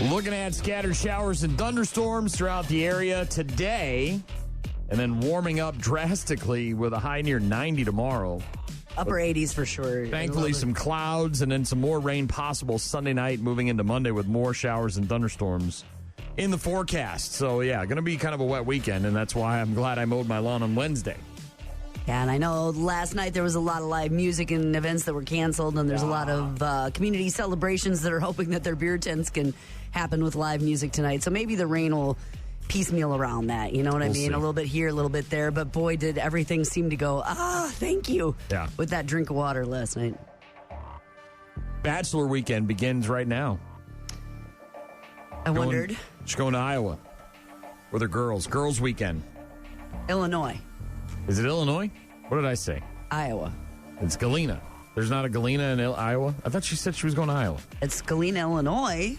Looking at scattered showers and thunderstorms throughout the area today, and then warming up drastically with a high near 90 tomorrow. Upper 80s for sure. Thankfully, some clouds and then some more rain possible Sunday night, moving into Monday with more showers and thunderstorms in the forecast. So, yeah, going to be kind of a wet weekend, and that's why I'm glad I mowed my lawn on Wednesday. Yeah, and I know last night there was a lot of live music and events that were canceled, and there's a lot of community celebrations that are hoping that their beer tents can happen with live music tonight. So maybe the rain will piecemeal around that, you know what I mean? See. A little bit here, a little bit there, but boy, did everything seem to go, thank you, with that drink of water last night. Bachelor weekend begins right now. I wondered. She's going to Iowa with her girls. Girls weekend. Illinois. Is it Illinois? What did I say? Iowa. It's Galena. There's not a Galena in Iowa? I thought she said she was going to Iowa. It's Galena, Illinois.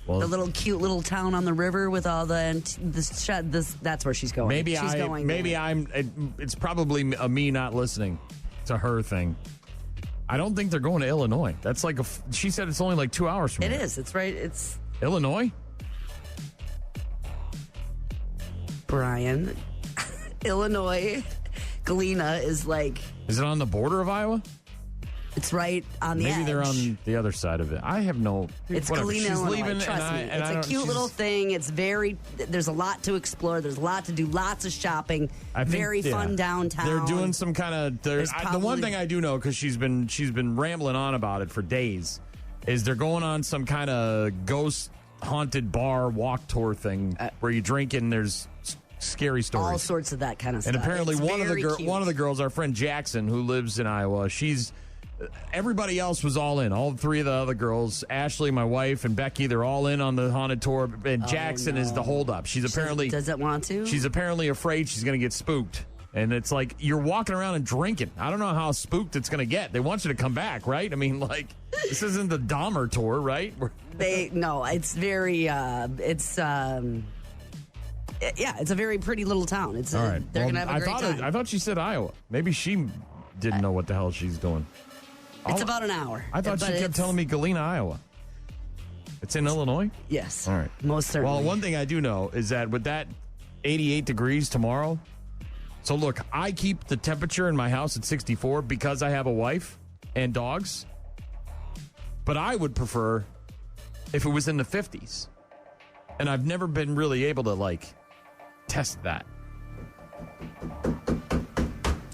Well, the little cute little town on the river with all that's where she's going. It's probably a me not listening to her thing. I don't think they're going to Illinois. That's like she said it's only like 2 hours from here. It is. It's right. It's Illinois? Brian. Illinois. Galena is like... Is it on the border of Iowa? It's right on the edge. Maybe they're on the other side of it. I have no... It's whatever. Galena, She's Illinois. leaving, Trust me. It's a cute little thing. It's very... There's a lot to explore. There's a lot to do. Lots of shopping. Very fun downtown. They're doing some kind of... The one thing I do know, because she's been rambling on about it for days, is they're going on some kind of ghost-haunted bar walk tour thing where you drink and there's... scary stories. All sorts of that kind of stuff. And apparently one of the girls, our friend Jackson, who lives in Iowa, everybody else was all in. All three of the other girls, Ashley, my wife, and Becky, they're all in on the haunted tour. And Jackson is the holdup. She doesn't want to? She's apparently afraid she's going to get spooked. And it's like, you're walking around and drinking. I don't know how spooked it's going to get. They want you to come back, right? I mean, like, this isn't the Dahmer tour, right? It's very, it's a very pretty little town. It's all right. They're going to have a great time. I thought she said Iowa. Maybe she didn't know what the hell she's doing. It's about an hour. I thought she kept telling me Galena, Iowa. It's in Illinois? Yes. All right. Most certainly. Well, one thing I do know is that with that 88 degrees tomorrow, so look, I keep the temperature in my house at 64 because I have a wife and dogs, but I would prefer if it was in the 50s. And I've never been really able to, test that.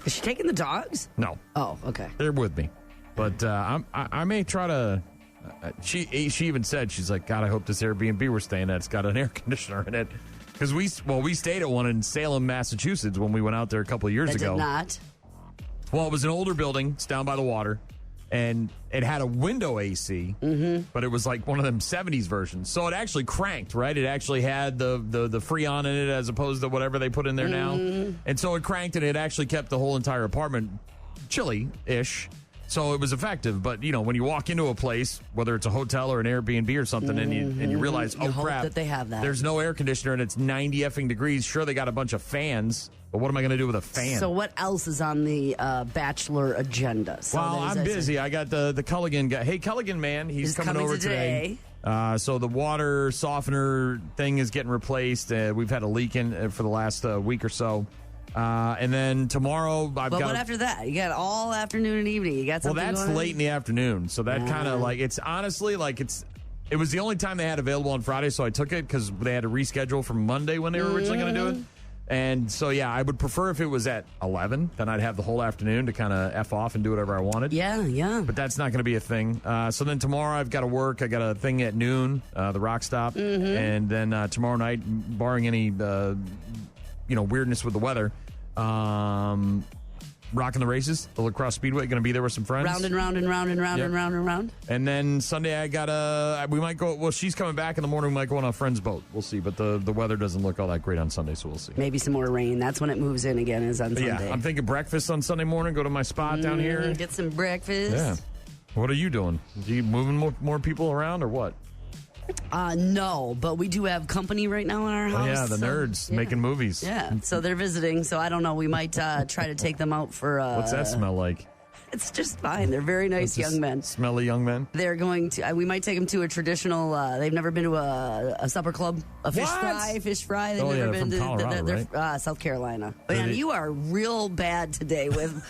Is she taking the dogs? No. Oh, okay. They're with me. But I may try to... She even said, she's like, God, I hope this Airbnb we're staying at, it's got an air conditioner in it. Because we stayed at one in Salem, Massachusetts when we went out there a couple of years ago. It did not. Well, it was an older building. It's down by the water. And it had a window AC, but it was like one of them 70s versions. So it actually cranked, right? It actually had the Freon in it as opposed to whatever they put in there now. And so it cranked, and it actually kept the whole entire apartment chilly-ish. So it was effective. But, when you walk into a place, whether it's a hotel or an Airbnb or something, and you realize, you hope crap, that they have that. There's no air conditioner, and it's 90 effing degrees. Sure, they got a bunch of fans, but what am I going to do with a fan? So what else is on the Bachelor agenda? So I'm busy. I got the Culligan guy. Hey, Culligan, man, he's coming over today. So the water softener thing is getting replaced. We've had a leak in for the last week or so. And then tomorrow But what after that? You got all afternoon and evening. You got something that's going late on? in the afternoon. So that kind of it's honestly it was the only time they had available on Friday, so I took it because they had to reschedule from Monday when they were originally going to do it. And so, yeah, I would prefer if it was at 11. Then I'd have the whole afternoon to kind of F off and do whatever I wanted. Yeah. But that's not going to be a thing. So then tomorrow I've got to work. I got a thing at noon, the Rock Stop. And then tomorrow night, barring any, weirdness with the weather, Rocking the Races, the Lacrosse Speedway, going to be there with some friends. Round and round and round and round and round and round. And then Sunday we might go, well, she's coming back in the morning, we might go on a friend's boat. We'll see, but the weather doesn't look all that great on Sunday, so we'll see. Maybe some more rain. That's when it moves in again, is on Sunday. Yeah, I'm thinking breakfast on Sunday morning, go to my spot down here. Get some breakfast. Yeah. What are you doing? Are you moving more people around or what? No, but we do have company right now in our house. Yeah, the nerds making movies. Yeah, so they're visiting, so I don't know. We might try to take them out for... What's that smell like? It's just fine. They're very nice young men. Smelly young men. They're going to. We might take them to a traditional. They've never been to a supper club, a fish fry. They've never been to Colorado, right? South Carolina. Man, you are real bad today with.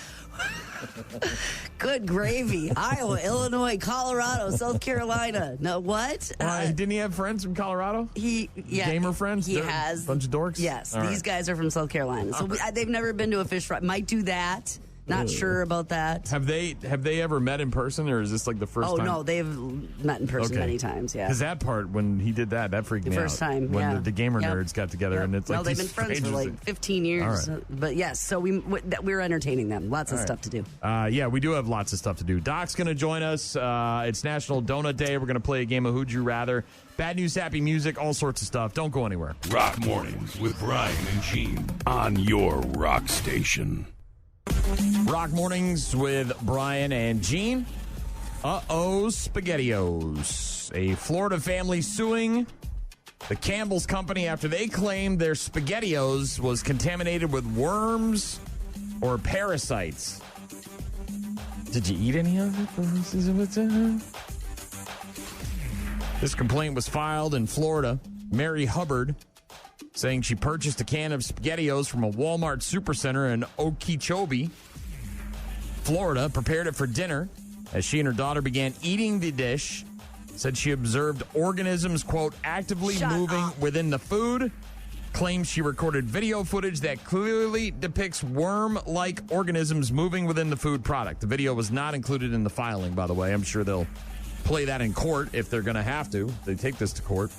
Good gravy. Iowa, Illinois, Colorado, South Carolina. No, what? Didn't he have friends from Colorado? Gamer friends? He has. A bunch of dorks? Yes. These guys are from South Carolina. So they've never been to a fish fry. Might do that. Not sure about that. Have they ever met in person, or is this like the first time? Oh, no, they've met in person many times, yeah. Because that part, when he did that freaked me out. The first time, when the gamer nerds got together, and it's like they've been friends for like 15 years. Right. But yes, so we're entertaining them. Lots of stuff to do. We do have lots of stuff to do. Doc's going to join us. It's National Donut Day. We're going to play a game of Who'd You Rather. Bad news, happy music, all sorts of stuff. Don't go anywhere. Rock Mornings with Brian and Gene on your rock station. Rock Mornings with Brian and Gene. SpaghettiOs. A Florida family suing the Campbell's Company after they claimed their SpaghettiOs was contaminated with worms or parasites. Did you eat any of it? This complaint was filed in Florida. Mary Hubbard saying she purchased a can of SpaghettiOs from a Walmart supercenter in Okeechobee, Florida, prepared it for dinner. As she and her daughter began eating the dish, said she observed organisms, quote, actively moving within the food. Claims she recorded video footage that clearly depicts worm-like organisms moving within the food product. The video was not included in the filing, by the way. I'm sure they'll play that in court if they're going to have to. They take this to court.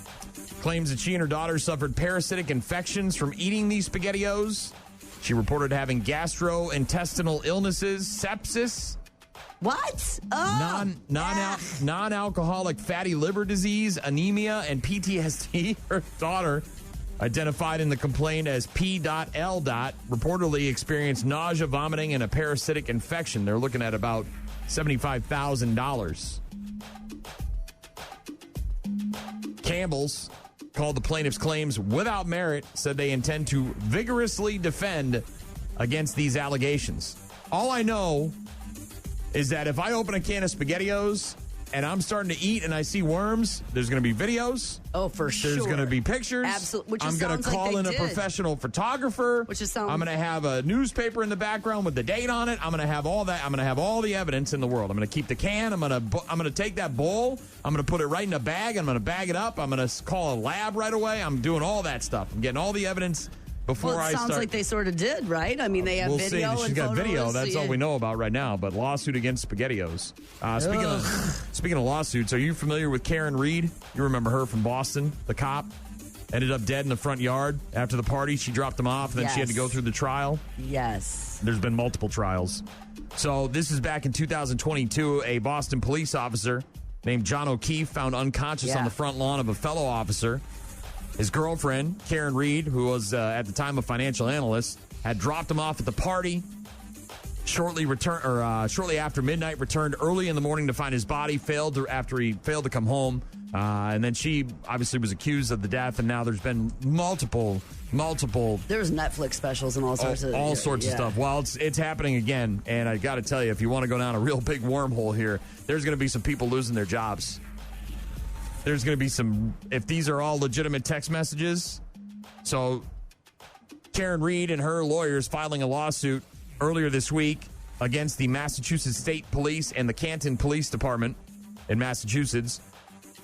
Claims that she and her daughter suffered parasitic infections from eating these SpaghettiOs. She reported having gastrointestinal illnesses, sepsis. What? Oh, Non-alcoholic fatty liver disease, anemia, and PTSD. Her daughter, identified in the complaint as P.L. reportedly experienced nausea, vomiting, and a parasitic infection. They're looking at about $75,000. Campbell's called the plaintiff's claims without merit, said they intend to vigorously defend against these allegations. All I know is that if I open a can of SpaghettiOs and I'm starting to eat and I see worms, there's going to be videos. Oh, for sure. There's going to be pictures. Absolutely. I'm going to call in a professional photographer. I'm going to have a newspaper in the background with the date on it. I'm going to have all that. I'm going to have all the evidence in the world. I'm going to keep the can. I'm going to take that bowl. I'm going to put it right in a bag. I'm going to bag it up. I'm going to call a lab right away. I'm doing all that stuff. I'm getting all the evidence before I start. Sounds like they sort of did, right? I mean, they have video. She's got video. That's all we know about right now. But lawsuit against SpaghettiOs. Speaking of lawsuits, are you familiar with Karen Reed? You remember her from Boston, the cop? Ended up dead in the front yard after the party. She dropped him off, and then she had to go through the trial. Yes. There's been multiple trials. So this is back in 2022. A Boston police officer named John O'Keefe found unconscious on the front lawn of a fellow officer. His girlfriend, Karen Reed, who was at the time a financial analyst, had dropped him off at the party. Shortly after midnight, returned early in the morning to find his body after he failed to come home. And then she obviously was accused of the death, and now there's been multiple. There's Netflix specials and all sorts of stuff. Well, it's happening again, and I got to tell you, if you want to go down a real big wormhole here, there's going to be some people losing their jobs. There's going to be some, if these are all legitimate text messages. So Karen Reed and her lawyers filing a lawsuit earlier this week against the Massachusetts State Police and the Canton Police Department in Massachusetts.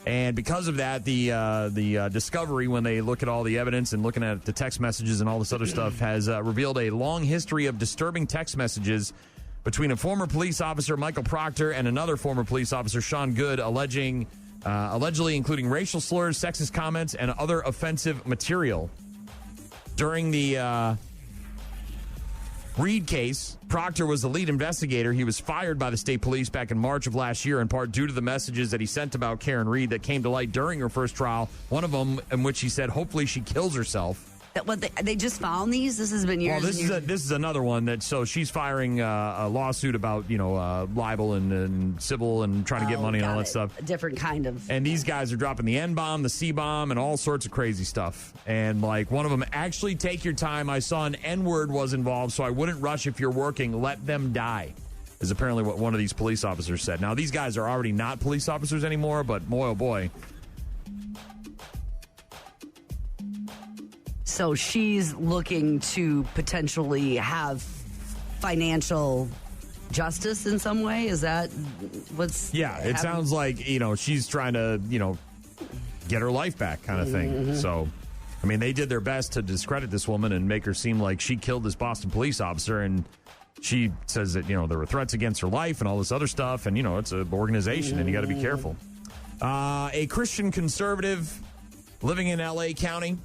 And because of that, the discovery, when they look at all the evidence and looking at the text messages and all this other stuff, has revealed a long history of disturbing text messages between a former police officer, Michael Proctor, and another former police officer, Sean Good, allegedly including racial slurs, sexist comments, and other offensive material. During the Reed case, Proctor was the lead investigator. He was fired by the state police back in March of last year, in part due to the messages that he sent about Karen Reed that came to light during her first trial, one of them in which he said, hopefully she kills herself. They just found these? This has been years. Well, this is another one so she's firing a lawsuit about libel and civil and trying to get money and all that stuff. A different kind of. And these guys are dropping the N-bomb, the C-bomb, and all sorts of crazy stuff. And like one of them, actually take your time. I saw an N-word was involved, so I wouldn't rush if you're working. Let them die. is apparently what one of these police officers said. Now, these guys are already not police officers anymore, but boy, oh boy. So she's looking to potentially have financial justice in some way? Is that what's... Yeah, it sounds like, she's trying to, get her life back kind of thing. Mm-hmm. So, I mean, they did their best to discredit this woman and make her seem like she killed this Boston police officer, and she says that, there were threats against her life and all this other stuff, and, it's an organization, and you got to be careful. A Christian conservative living in L.A. County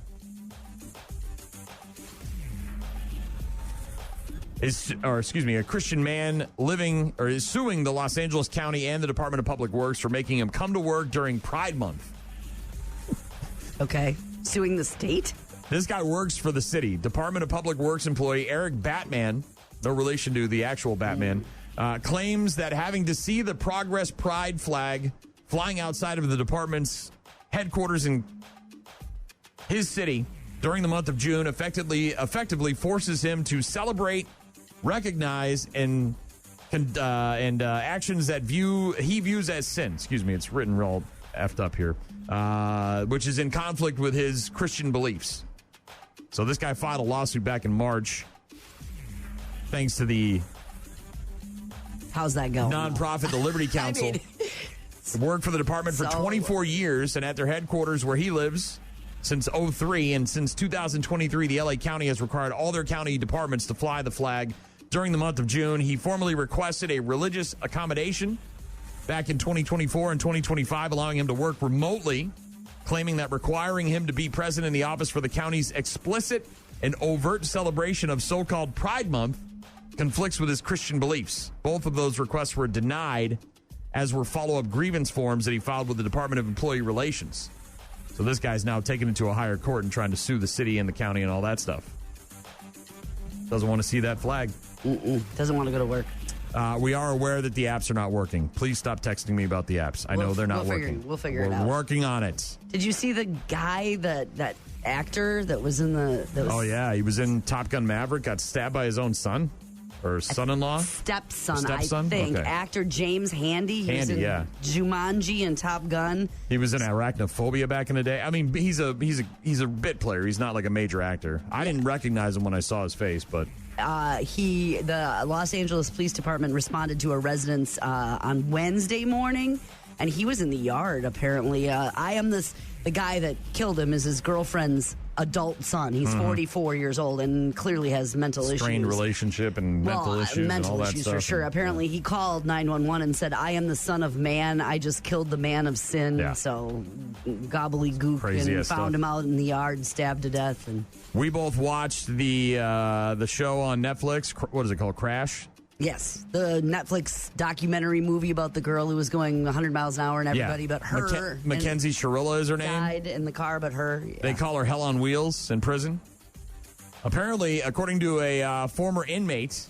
a Christian man is suing the Los Angeles County and the Department of Public Works for making him come to work during Pride Month. Okay. Suing the state? This guy works for the city. Department of Public Works employee Eric Batman, no relation to the actual Batman, claims that having to see the Progress Pride flag flying outside of the department's headquarters in his city during the month of June effectively forces him to celebrate, recognize, and actions that he views as sin. Excuse me, it's written real effed up here, which is in conflict with his Christian beliefs. So this guy filed a lawsuit back in March, thanks to the how's that going? Nonprofit, the Liberty Council. Worked for the department for 24 years, and at their headquarters where he lives since 2003, and since 2023, the LA County has required all their county departments to fly the flag during the month of June. He formally requested a religious accommodation back in 2024 and 2025, allowing him to work remotely, claiming that requiring him to be present in the office for the county's explicit and overt celebration of so-called Pride Month conflicts with his Christian beliefs. Both of those requests were denied, as were follow-up grievance forms that he filed with the Department of Employee Relations. So this guy's now taken it to a higher court and trying to sue the city and the county and all that stuff. Doesn't want to see that flag. Doesn't want to go to work. We are aware that the apps are not working. Please stop texting me about the apps. I know they're not working. We'll figure it out. We're working on it. Did you see the guy, that actor that was in the... Oh, yeah. He was in Top Gun Maverick, got stabbed by his own son? Or son-in-law? Stepson, I Stepson? think. Okay. Actor James Handy. He was in Jumanji and Top Gun. He was in Arachnophobia back in the day. I mean, he's a bit player. He's not like a major actor. I didn't recognize him when I saw his face, but... The Los Angeles Police Department responded to a residence on Wednesday morning, and he was in the yard, apparently. The guy that killed him is his girlfriend's adult son. He's 44 years old and clearly has mental issues. Strained relationship and mental issues and all that issues stuff. For sure. Apparently, he called 911 and said, "I am the son of man. I just killed the man of sin." Yeah. So, gobbledygook, Crazy and stuff. found him out in the yard, stabbed to death. And we both watched the show on Netflix. What is it called? Crash? yes, the Netflix documentary movie about the girl who was going 100 miles an hour and everybody but her. Mackenzie Shirilla is her name. Died in the car, but her. Yeah. They call her Hell on Wheels in prison. Apparently, according to a former inmate,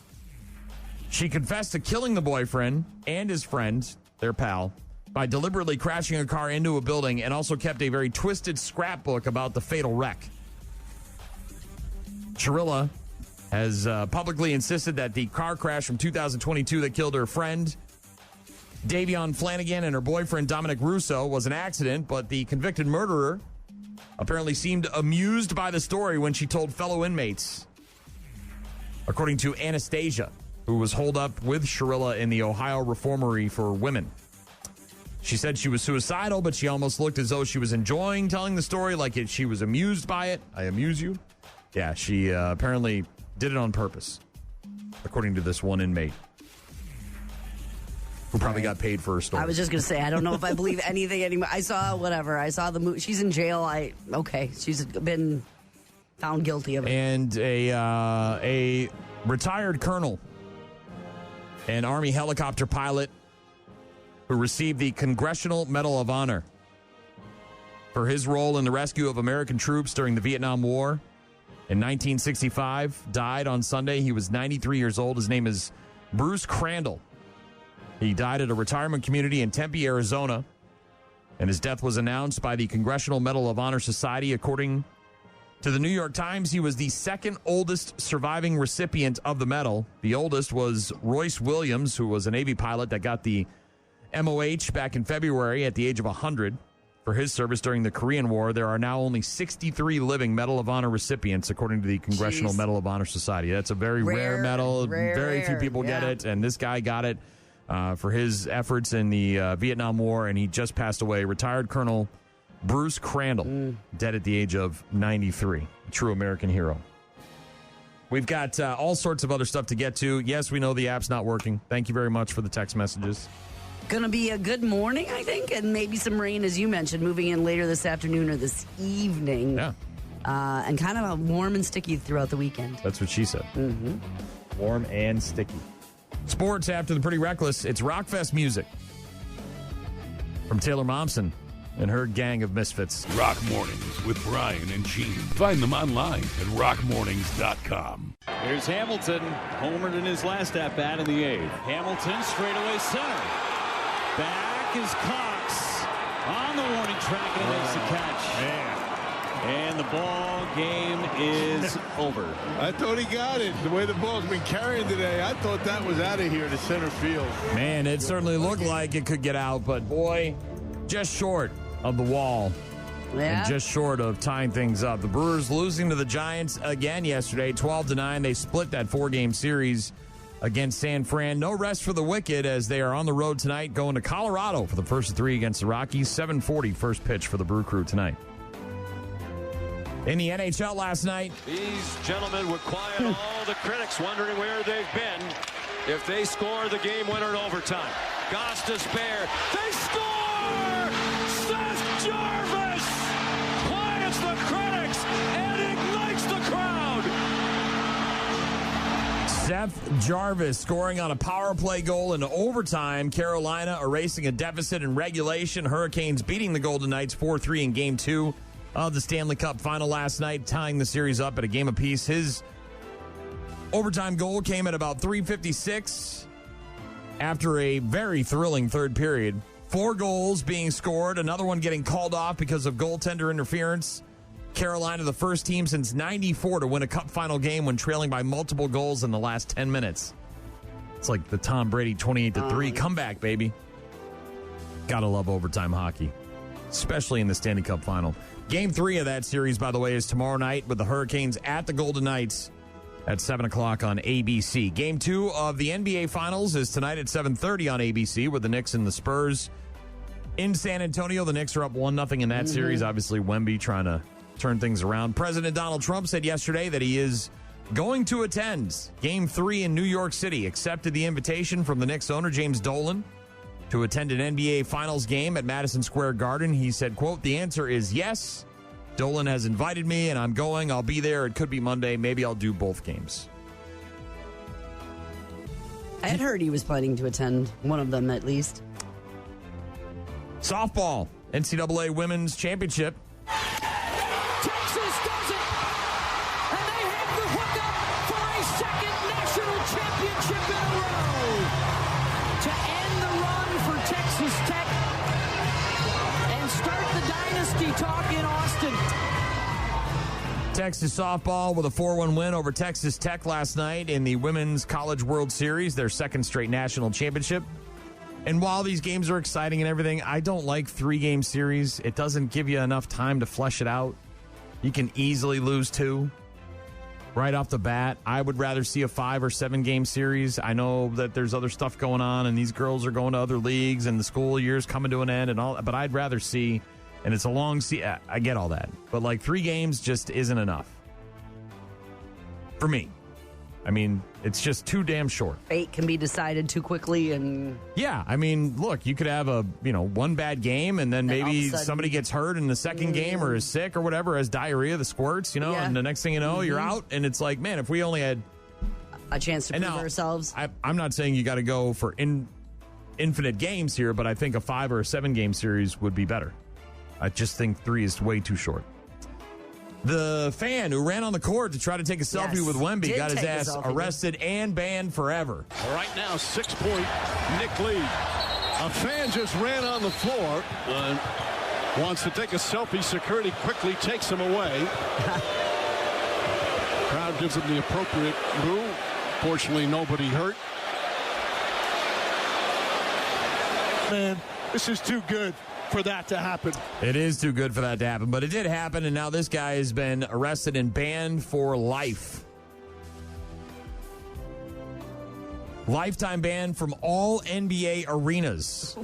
she confessed to killing the boyfriend and his friend, their pal, by deliberately crashing a car into a building, and also kept a very twisted scrapbook about the fatal wreck. Shirilla has publicly insisted that the car crash from 2022 that killed her friend, Davion Flanagan, and her boyfriend, Dominic Russo, was an accident, but the convicted murderer apparently seemed amused by the story when she told fellow inmates. According to Anastasia, who was holed up with Shirilla in the Ohio Reformatory for Women. She said she was suicidal, but she almost looked as though she was enjoying telling the story, like she was amused by it. I amuse you? Yeah, she apparently did it on purpose, according to this one inmate, who probably got paid for her story. I was just going to say, I don't know if I believe anything anymore. I saw the movie. She's in jail. She's been found guilty of it. And a retired colonel, an Army helicopter pilot, who received the Congressional Medal of Honor for his role in the rescue of American troops during the Vietnam War in 1965, died on Sunday. He was 93 years old. His name is Bruce Crandall. He died at a retirement community in Tempe, Arizona, and his death was announced by the Congressional Medal of Honor Society, according To the New York Times, he was the second oldest surviving recipient of the medal. The oldest was Royce Williams, who was a Navy pilot that got the MOH back in February at the age of 100. For his service during the Korean War, there are now only 63 living Medal of Honor recipients, according to the Congressional Medal of Honor Society. That's a very rare medal. Very few people get it, and this guy got it for his efforts in the Vietnam War, and he just passed away. Retired Colonel Bruce Crandall, dead at the age of 93. A true American hero. We've got all sorts of other stuff to get to. Yes, we know the app's not working. Thank you very much for the text messages. Going to be a good morning, I think, and maybe some rain, as you mentioned, moving in later this afternoon or this evening. Yeah. And kind of warm and sticky throughout the weekend. That's what she said. Mm-hmm. Warm and sticky. Sports after the Pretty Reckless. It's Rockfest music from Taylor Momsen and her gang of misfits. Rock Mornings with Brian and Gene. Find them online at rockmornings.com. Here's Hamilton, homered in his last at-bat in the eighth. Hamilton straightaway center. Back is Cox on the warning track, and he makes the catch. Man. And the ball game is over. I thought he got it. The way the ball's been carrying today, I thought that was out of here to center field. Man, it certainly looked like it could get out, but boy, just short of the wall. Yeah. And just short of tying things up. The Brewers losing to the Giants again yesterday, 12-9. They split that 4-game series against San Fran. No rest for the Wicked as they are on the road tonight, going to Colorado for the first of 3 against the Rockies. 7:40 first pitch for the Brew Crew tonight. In the NHL last night, these gentlemen would quiet all the critics wondering where they've been if they score the game winner in overtime. Goss to spare. They score! Seth Jarvis quiets the critics and ignites the crowd. Seth Jarvis scoring on a power play goal in overtime. Carolina erasing a deficit in regulation. Hurricanes beating the Golden Knights 4-3 in Game 2 of the Stanley Cup final last night, tying the series up at a game apiece. His overtime goal came at about 3:56 after a very thrilling third period. 4 goals being scored, another one getting called off because of goaltender interference. Carolina, the first team since '94 to win a Cup final game when trailing by multiple goals in the last 10 minutes. It's like the Tom Brady 28-3 comeback, baby. Gotta love overtime hockey, especially in the Stanley Cup final. Game 3 of that series, by the way, is tomorrow night with the Hurricanes at the Golden Knights at 7 o'clock on ABC. Game 2 of the NBA Finals is tonight at 7:30 on ABC with the Knicks and the Spurs in San Antonio. The Knicks are up 1-0 in that series. Obviously, Wemby trying to turn things around. President Donald Trump said yesterday that he is going to attend Game 3 in New York City, accepted the invitation from the Knicks owner, James Dolan, to attend an NBA Finals game at Madison Square Garden. He said, quote, "The answer is yes. Dolan has invited me, and I'm going. I'll be there. It could be Monday. Maybe I'll do both games." I had heard he was planning to attend one of them at least. Softball, NCAA Women's Championship. Texas does it, and they have the hookup for a second national championship in a row to end the run for Texas Tech and start the dynasty talk in Austin. Texas softball with a 4-1 win over Texas Tech last night in the Women's College World Series, their second straight national championship. And while these games are exciting and everything, I don't like 3-game series. It doesn't give you enough time to flesh it out. You can easily lose 2 right off the bat. I would rather see a 5 or 7 game series. I know that there's other stuff going on and these girls are going to other leagues and the school year's coming to an end and all, but I'd rather see, and it's a long season. I get all that, but like 3 games just isn't enough for me. I mean, it's just too damn short. Fate can be decided too quickly, and yeah, I mean, look, you could have a one bad game, and then maybe somebody gets hurt in the second game or is sick or whatever, has diarrhea, the squirts, and the next thing you know, you're out, and it's like, man, if we only had a chance to prove ourselves. I'm not saying you got to go for infinite games here, but I think a 5 or a 7 game series would be better. I just think 3 is way too short. The fan who ran on the court to try to take a selfie with Wemby got his ass arrested and banned forever. Right now, 6-point Nick lead. A fan just ran on the floor. Wants to take a selfie. Security quickly takes him away. gives him the appropriate boo. Fortunately, nobody hurt. Man, this is too good for that to happen. It is too good for that to happen, but it did happen, and now this guy has been arrested and banned for life. Lifetime ban from all NBA arenas.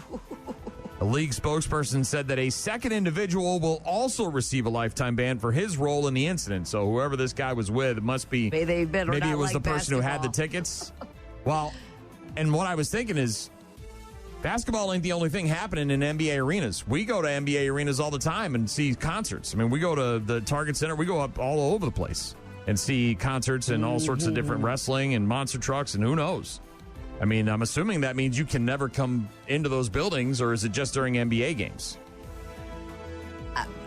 A league spokesperson said that a second individual will also receive a lifetime ban for his role in the incident. So whoever this guy was with, it must be Maybe it was the person who had the tickets. Well, and what I was thinking is, basketball ain't the only thing happening in NBA arenas. We go to NBA arenas all the time and see concerts. I mean, we go to the Target Center. We go up all over the place and see concerts and all sorts of different wrestling and monster trucks and who knows. I mean, I'm assuming that means you can never come into those buildings, or is it just during NBA games?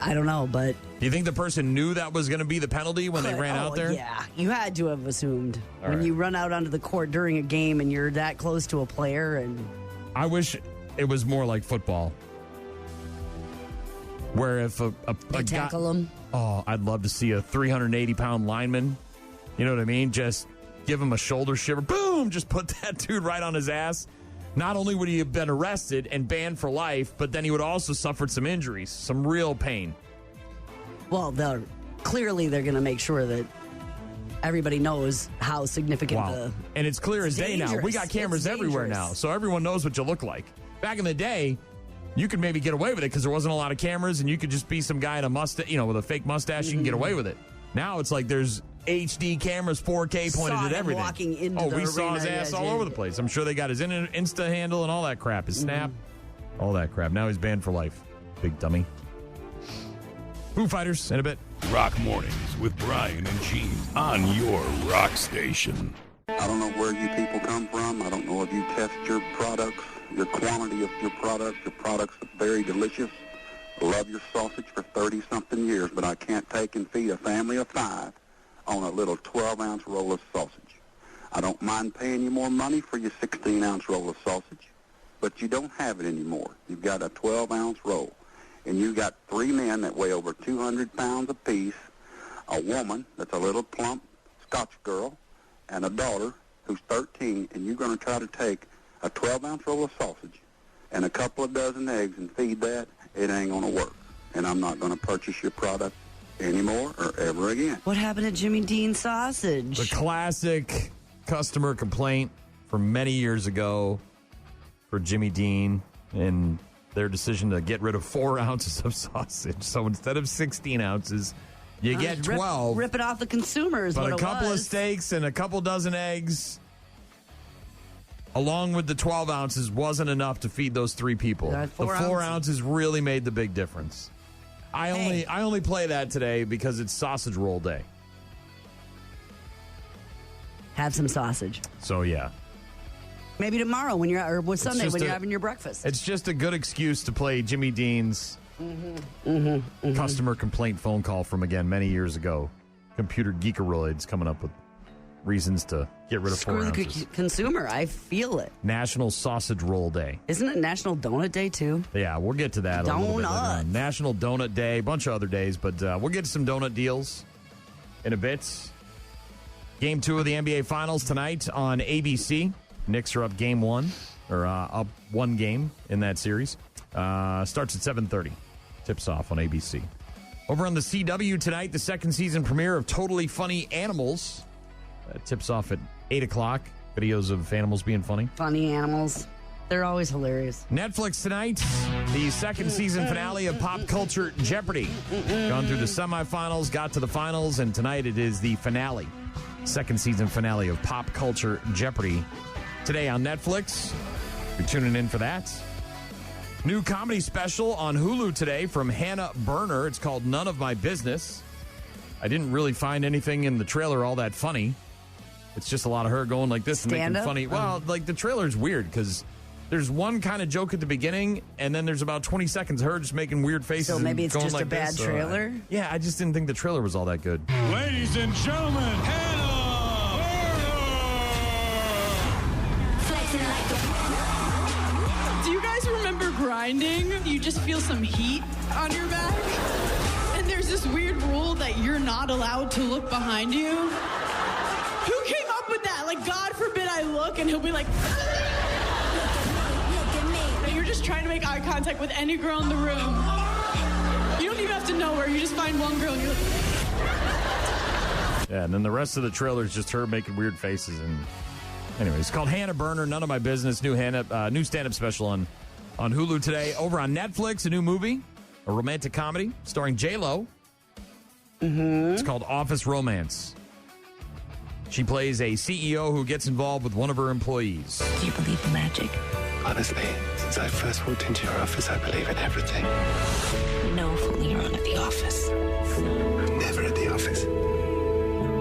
I don't know, but... Do you think the person knew that was going to be the penalty when they ran out there? Yeah, you had to have assumed. All when right. you run out onto the court during a game and you're that close to a player and... I wish it was more like football, where if a tackle him. Oh, I'd love to see a 380-pound lineman. You know what I mean? Just give him a shoulder shiver. Boom! Just put that dude right on his ass. Not only would he have been arrested and banned for life, but then he would also suffered some injuries, some real pain. Well, they're going to make sure that everybody knows how significant the... And it's clear as day now. We got cameras everywhere now, so everyone knows what you look like. Back in the day, you could maybe get away with it because there wasn't a lot of cameras, and you could just be some guy in a mustache, with a fake mustache. You can get away with it. Now it's like there's HD cameras, 4K pointed at everything. Walking into we saw his ass all over the place. I'm sure they got his Insta handle and all that crap, his Snap, all that crap. Now he's banned for life. Big dummy. Foo Fighters in a bit. Rock Mornings with Brian and Gene on your rock station. I don't know where you people come from. I don't know if you test your products, your quantity of your products. Your products are very delicious. I love your sausage for 30-something years, but I can't take and feed a family of 5 on a little 12-ounce roll of sausage. I don't mind paying you more money for your 16-ounce roll of sausage, but you don't have it anymore. You've got a 12-ounce roll, and you got 3 men that weigh over 200 pounds apiece, a woman that's a little plump Scotch girl, and a daughter who's 13, and you're going to try to take a 12-ounce roll of sausage and a couple of dozen eggs and feed that. It ain't going to work, and I'm not going to purchase your product anymore or ever again. What happened to Jimmy Dean sausage? The classic customer complaint from many years ago for Jimmy Dean and their decision to get rid of 4 ounces of sausage. So instead of 16 ounces, you get 12. Rip it off the consumers. But what a it couple was. of steaks and a couple dozen eggs, along with the 12 ounces, wasn't enough to feed those 3 people. Yeah, the 4 4 ounces really made the big difference. I only play that today because it's sausage roll day. Have some sausage. So yeah. Maybe tomorrow when you're, or Sunday when you're a- having your breakfast. It's just a good excuse to play Jimmy Dean's customer complaint phone call from, again, many years ago. Computer geekeroids coming up with reasons to get rid of 4 Screw the ounces. consumer. I feel it. National Sausage Roll Day. Isn't it National Donut Day too? Yeah, we'll get to that a little bit later on. Donuts. National Donut Day, a bunch of other days, but we'll get to some donut deals in a bit. Game 2 of the NBA Finals tonight on ABC. Knicks are up game 1, or up 1 game in that series. Starts at 7:30. Tips off on ABC. Over on the CW tonight, the second season premiere of Totally Funny Animals. Tips off at 8 o'clock. Videos of animals being funny. Funny animals. They're always hilarious. Netflix tonight, the second season finale of Pop Culture Jeopardy. Gone through the semifinals, got to the finals, and tonight it is the finale. Second season finale of Pop Culture Jeopardy. Today on Netflix. You're tuning in for that. New comedy special on Hulu today from Hannah Berner. It's called None of My Business. I didn't really find anything in the trailer all that funny. It's just a lot of her going like this and making Stand-up? funny. Well, like the trailer's weird because there's one kind of joke at the beginning, and then there's about 20 seconds of her just making weird faces. So maybe and it's going just like a bad this. trailer? Yeah, I just didn't think the trailer was all that good. Ladies and gentlemen, Hannah Do you guys remember grinding? You just feel some heat on your back. And there's this weird rule that you're not allowed to look behind you. Like, God forbid I look, and he'll be like, and you're just trying to make eye contact with any girl in the room. You don't even have to know her. You just find one girl, and you're like... Yeah, and then the rest of the trailer is just her making weird faces. And anyway, it's called Hannah Burner, None of My Business, new stand-up special on Hulu today. Over on Netflix, a new movie, a romantic comedy starring J-Lo. It's called Office Romance. She plays a CEO who gets involved with one of her employees. Do you believe in magic? Honestly, since I first walked into your office, I believe in everything. No fooling around at the office. Never at the office.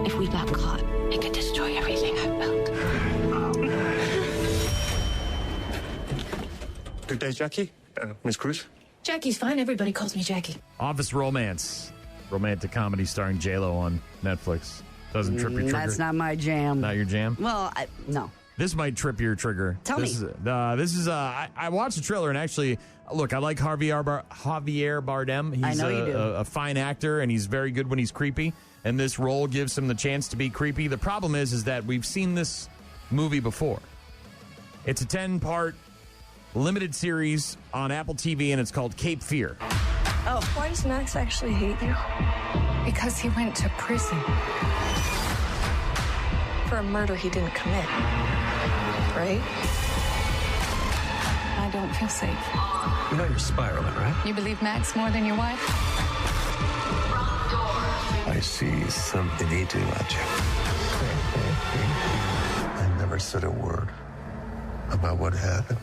If we got caught, it could destroy everything I've built. Good day, Jackie. Miss Cruz? Jackie's fine. Everybody calls me Jackie. Office Romance, romantic comedy starring J-Lo on Netflix. Doesn't trip your trigger? That's not my jam. Not your jam? Well, no. This might trip your trigger. Tell me. I watched the trailer, and actually, look, I like Javier Bardem. He's I know you do. a fine actor, and he's very good when he's creepy. And this role gives him the chance to be creepy. The problem is that we've seen this movie before. It's a 10-part limited series on Apple TV, and it's called Cape Fear. Oh, why does Max actually hate you? Because he went to prison. For a murder he didn't commit. Right? I don't feel safe. You know you're spiraling, right? You believe Max more than your wife? I see something eating at you. I never said a word about what happened.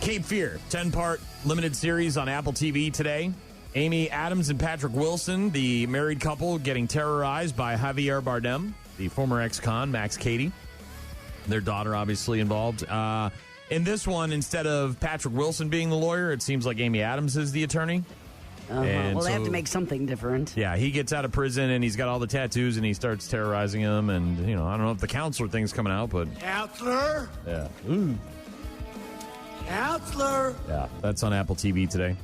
Cape Fear, 10-part limited series on Apple TV today. Amy Adams and Patrick Wilson, the married couple getting terrorized by Javier Bardem, the former ex-con, Max Cady. Their daughter obviously involved. In this one, instead of Patrick Wilson being the lawyer, it seems like Amy Adams is the attorney. Well, they have to make something different. Yeah, he gets out of prison, and he's got all the tattoos, and he starts terrorizing him. And, I don't know if the counselor thing's coming out, but... Counselor? Yeah. Ooh. Counselor? Yeah, that's on Apple TV today.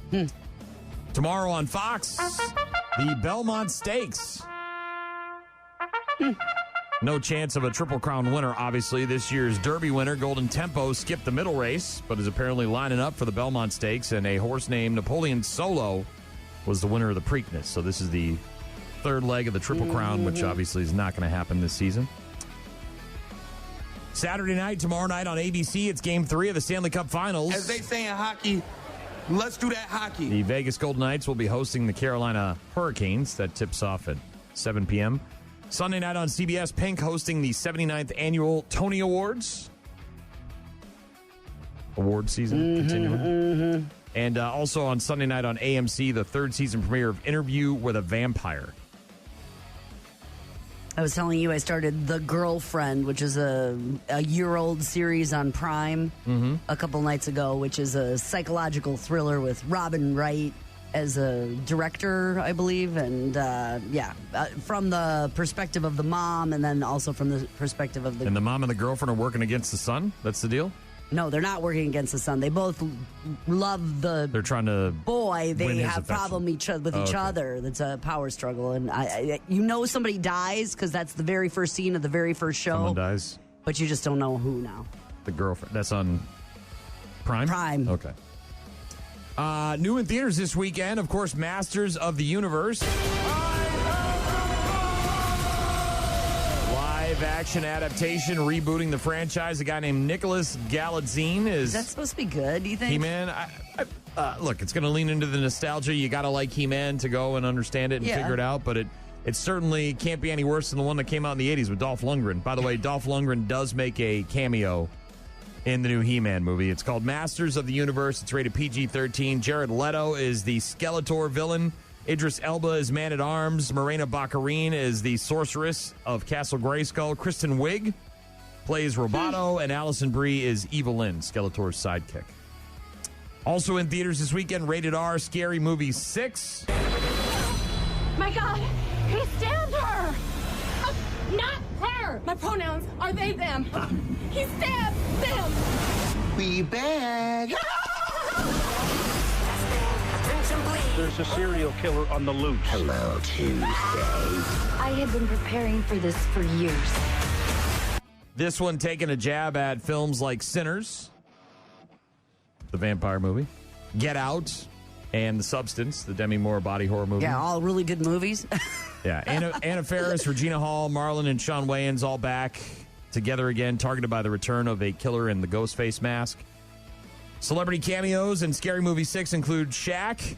Tomorrow on Fox, the Belmont Stakes. No chance of a Triple Crown winner, obviously. This year's Derby winner, Golden Tempo, skipped the middle race, but is apparently lining up for the Belmont Stakes, and a horse named Napoleon Solo was the winner of the Preakness. So this is the third leg of the Triple Crown, which obviously is not going to happen this season. Saturday night, tomorrow night on ABC, it's Game 3 of the Stanley Cup Finals. As they say in hockey, let's do that hockey. The Vegas Golden Knights will be hosting the Carolina Hurricanes. That tips off at 7 p.m. Sunday night on CBS, Pink hosting the 79th Annual Tony Awards. Award season continuing. And also on Sunday night on AMC, the third season premiere of Interview with a Vampire. I was telling you I started The Girlfriend, which is a year-old series on Prime a couple nights ago, which is a psychological thriller with Robin Wright as a director, I believe. And, from the perspective of the mom and then also from the perspective of the... And the mom and the girlfriend are working against the son? That's the deal? No, they're not working against the son. They both love the They're trying to boy. They win his have affection. problem with each other. That's a power struggle. And somebody dies because that's the very first scene of the very first show. Someone dies. But you just don't know who now. The girlfriend. That's on Prime? Prime. Okay. New in theaters this weekend, of course, Masters of the Universe. Live action adaptation rebooting the franchise. A guy named Nicholas Galitzine is that supposed to be good, do you think? He-Man. Look, it's going to lean into the nostalgia. You got to like He-Man to go and understand it and figure it out, but it certainly can't be any worse than the one that came out in the 80s with Dolph Lundgren. By the way, Dolph Lundgren does make a cameo in the new He-Man movie. It's called Masters of the Universe. It's rated PG-13. Jared Leto is the Skeletor villain. Idris Elba is Man-at-Arms. Morena Baccarin is the Sorceress of Castle Grayskull. Kristen Wiig plays Roboto, and Allison Brie is Evelyn, Skeletor's sidekick. Also in theaters this weekend, Rated R, Scary Movie 6. My God, he stabbed her! Not her! My pronouns are they, them. He stabbed them! We back! There's a serial killer on the loose. Hello, Tuesday. I have been preparing for this for years. This one taking a jab at films like Sinners, the vampire movie, Get Out, and The Substance, the Demi Moore body horror movie. Yeah, all really good movies. Yeah, Anna Faris, Regina Hall, Marlon, and Shawn Wayans all back together again, targeted by the return of a killer in the Ghostface mask. Celebrity cameos in Scary Movie 6 include Shaq,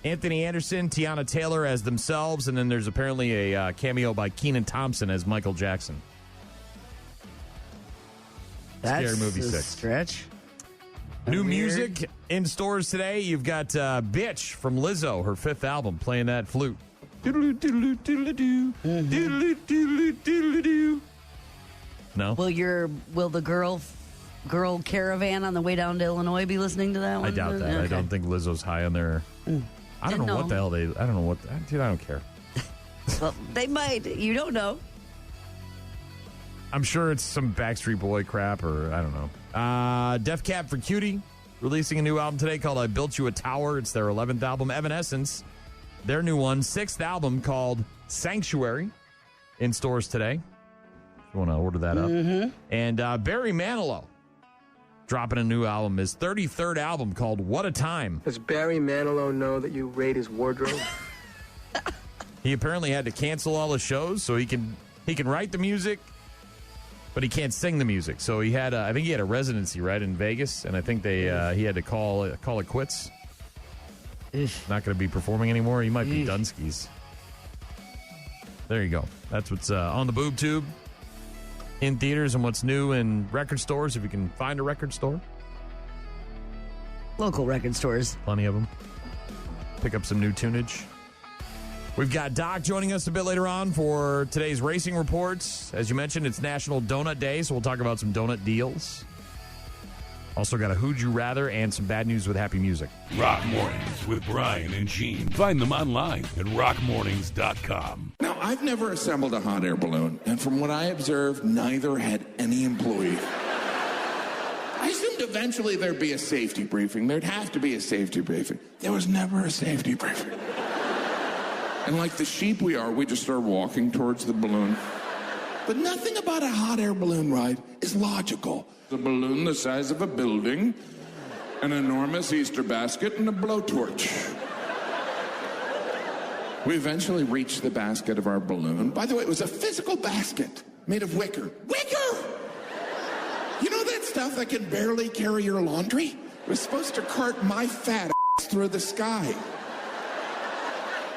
Anthony Anderson, Tiana Taylor as themselves, and then there's apparently a cameo by Kenan Thompson as Michael Jackson. That's Scary Movie a 6. Stretch. New Weird. music in stores today. You've got Bitch from Lizzo, her 5th album, playing that flute. No? Will the girl caravan on the way down to Illinois be listening to that one? I doubt that. Okay. I don't think Lizzo's high on there. I don't know what the hell I don't know what. Dude, I don't care. Well, they might. You don't know. I'm sure it's some Backstreet Boy crap or I don't know. Def Cab for Cutie releasing a new album today called I Built You a Tower. It's their 11th album. Evanescence, their new one, 6th album called Sanctuary, in stores today. If you want to order that up. And Barry Manilow dropping a new album, his 33rd album called What a Time. Does Barry Manilow know that you raid his wardrobe? He apparently had to cancel all his shows so he can write the music, but he can't sing the music. So he had, I think he had a residency right in Vegas, and I think he had to call it quits. Not going to be performing anymore. He might be Dunskies. There you go. That's what's on the boob tube in theaters and what's new in record stores. If you can find a record store, Local record stores. Plenty of them. Pick up some new tunage. We've got Doc joining us a bit later on for today's racing reports. As you mentioned, it's National Donut Day, so we'll talk about some donut deals. Also got a Who'd You Rather and some bad news with happy music. Rock Mornings with Brian and Gene. Find them online at rockmornings.com. Now, I've never assembled a hot air balloon, and from what I observed, neither had any employee. I assumed eventually there'd be a safety briefing. There'd have to be a safety briefing. There was never a safety briefing. And like the sheep we are, we just started walking towards the balloon. But nothing about a hot air balloon ride is logical. A balloon the size of a building, an enormous Easter basket, and a blowtorch. We eventually reached the basket of our balloon. By the way, it was a physical basket made of wicker. Wicker! You know that stuff that can barely carry your laundry? It was supposed to cart my fat ass through the sky.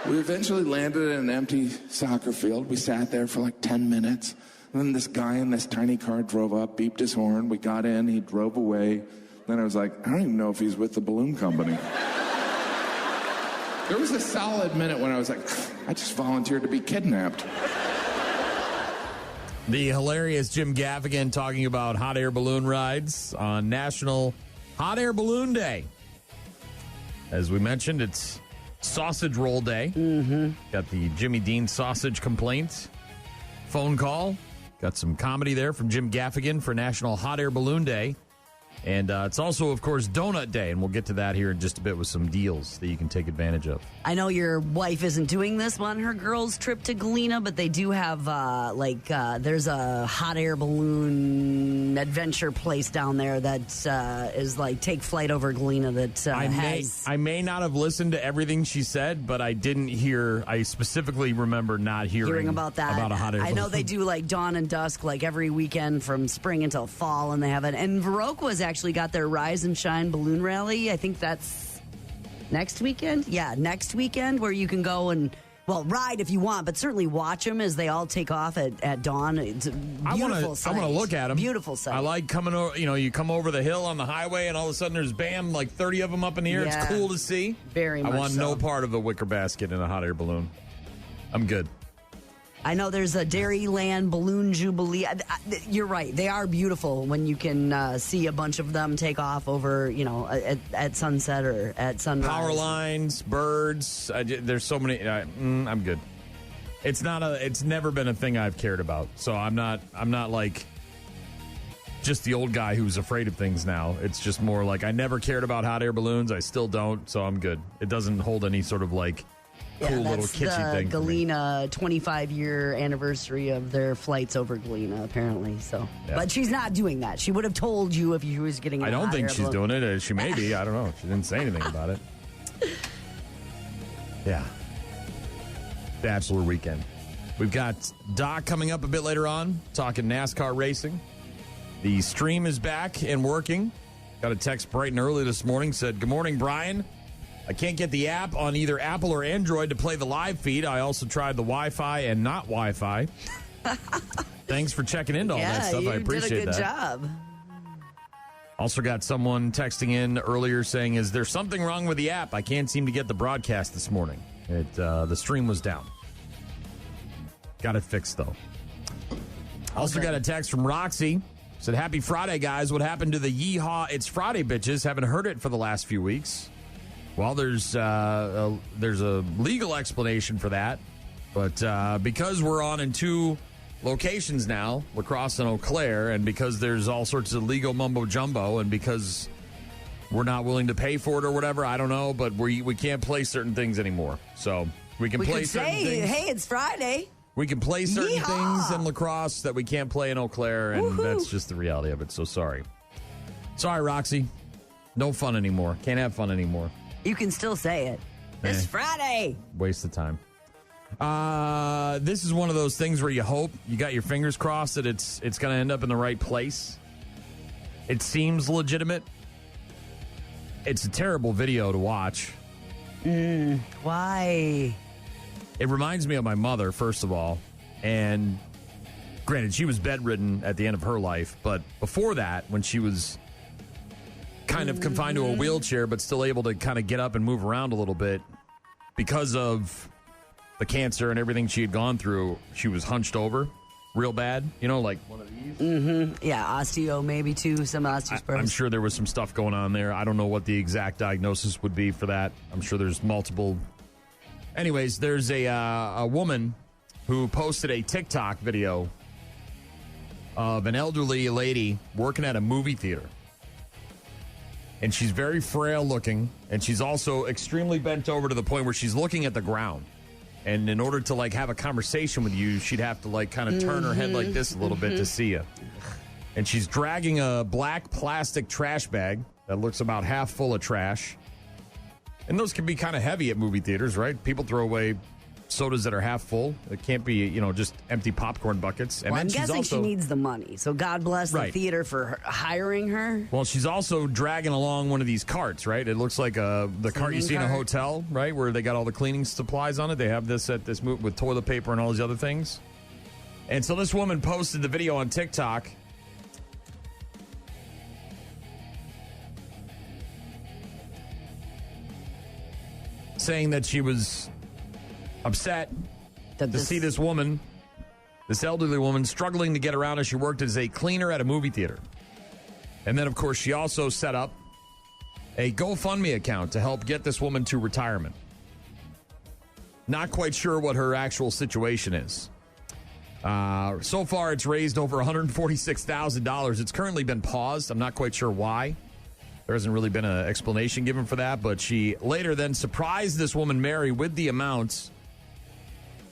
We eventually landed in an empty soccer field. We sat there for like 10 minutes. And then this guy in this tiny car drove up, beeped his horn. We got in, he drove away. Then I was like, I don't even know if he's with the balloon company. There was a solid minute when I was like, I just volunteered to be kidnapped. The hilarious Jim Gaffigan talking about hot air balloon rides on National Hot Air Balloon Day. As we mentioned, it's Sausage Roll Day. Got the Jimmy Dean sausage complaint phone call. Got some comedy there from Jim Gaffigan for National Hot Air Balloon Day. And it's also, of course, Donut Day, and we'll get to that here in just a bit with some deals that you can take advantage of. I know your wife isn't doing this on her girls' trip to Galena, but they do have, there's a hot air balloon adventure place down there that is like take flight over Galena that I may not have listened to everything she said, but I didn't hear, I specifically remember not hearing about that. About a hot air balloon. I know they do like dawn and dusk like every weekend from spring until fall, and they have it. And Viroqua's actually got their Rise and Shine balloon rally. I think that's next weekend. Yeah, next weekend, where you can go and, well, ride if you want, but certainly watch them as they all take off at dawn. It's a beautiful sight. I want to look at them. Beautiful sight. I like coming over, you come over the hill on the highway and all of a sudden there's, bam, like 30 of them up in the air. Yeah. It's cool to see. Very much I want so. no part of the wicker basket in a hot air balloon. I'm good. I know there's a Dairyland Balloon Jubilee. You're right. They are beautiful when you can see a bunch of them take off over, at sunset or at sunrise. Power lines, birds. There's so many. I'm good. It's never been a thing I've cared about. So I'm not like just the old guy who's afraid of things now. It's just more like I never cared about hot air balloons. I still don't. So I'm good. It doesn't hold any sort of like cool little kitschy thing. The Galena 25-year anniversary of their flights over Galena, apparently. So, but she's not doing that. She would have told you if she was getting. I don't think she's doing it. She may be. I don't know. She didn't say anything about it. Yeah. Bachelor weekend. We've got Doc coming up a bit later on, talking NASCAR racing. The stream is back and working. Got a text bright and early this morning. Said, "Good morning, Brian. I can't get the app on either Apple or Android to play the live feed. I also tried the Wi-Fi and not Wi-Fi." Thanks for checking into all that stuff. I appreciate that. You did a good job. Also got someone texting in earlier saying, "Is there something wrong with the app? I can't seem to get the broadcast this morning. The stream was down." Got it fixed, though. Also got a text from Roxy. Said, "Happy Friday, guys. What happened to the Yeehaw It's Friday bitches? Haven't heard it for the last few weeks." Well, there's a legal explanation for that. But because we're on in two locations now, La Crosse and Eau Claire, and because there's all sorts of legal mumbo-jumbo, and because we're not willing to pay for it or whatever, I don't know, but we can't play certain things anymore. So we can play certain things. Hey, it's Friday. We can play certain things in La Crosse that we can't play in Eau Claire, and that's just the reality of it. So sorry. Sorry, Roxy. No fun anymore. Can't have fun anymore. You can still say it. It's Friday. Waste of time. This is one of those things where you hope, you got your fingers crossed that it's going to end up in the right place. It seems legitimate. It's a terrible video to watch. Why? It reminds me of my mother, first of all. And granted, she was bedridden at the end of her life. But before that, when she was kind of confined to a wheelchair, but still able to kind of get up and move around a little bit, because of the cancer and everything she had gone through, she was hunched over real bad. You know, like one of these? Yeah, osteo maybe too, some osteoporosis. I'm sure there was some stuff going on there. I don't know what the exact diagnosis would be for that. I'm sure there's multiple. Anyways, there's a woman who posted a TikTok video of an elderly lady working at a movie theater. And she's very frail looking, and she's also extremely bent over to the point where she's looking at the ground. And in order to, like, have a conversation with you, she'd have to, like, kind of turn her head like this a little bit to see you. And she's dragging a black plastic trash bag that looks about half full of trash. And those can be kind of heavy at movie theaters, right? People throw away sodas that are half full. It can't be, just empty popcorn buckets. And well, then I'm guessing she needs the money. So God bless the theater for hiring her. Well, she's also dragging along one of these carts, right? It looks like the cart you see in a hotel, right? Where they got all the cleaning supplies on it. They have this at this with toilet paper and all these other things. And so this woman posted the video on TikTok. Saying that she was upset to see this woman, this elderly woman, struggling to get around as she worked as a cleaner at a movie theater. And then, of course, she also set up a GoFundMe account to help get this woman to retirement. Not quite sure what her actual situation is. So far, it's raised over $146,000. It's currently been paused. I'm not quite sure why. There hasn't really been an explanation given for that, but she later then surprised this woman, Mary, with the amounts,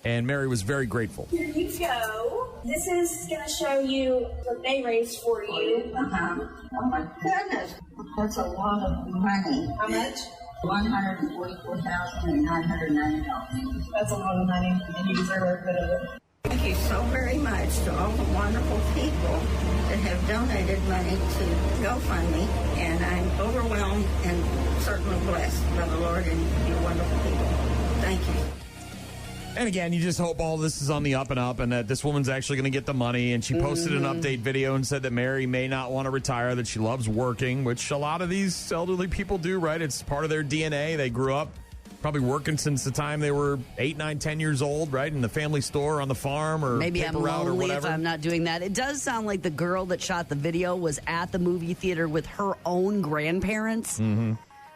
and Mary was very grateful. Here you go. This is going to show you what they raised for you. Oh, my goodness. That's a lot of money. How much? $144,990. That's a lot of money, and you deserve every bit of it. Thank you so very much to all the wonderful people that have donated money to GoFundMe, and I'm overwhelmed and certainly blessed by the Lord and you wonderful people. Thank you. And again, you just hope all this is on the up and up and that this woman's actually going to get the money. And she posted an update video and said that Mary may not want to retire, that she loves working, which a lot of these elderly people do, right? It's part of their DNA. They grew up probably working since the time they were 8, 9, 10 years old, right? In the family store, on the farm, or maybe paper I'm route or lonely whatever. if I'm not doing that. It does sound like the girl that shot the video was at the movie theater with her own grandparents.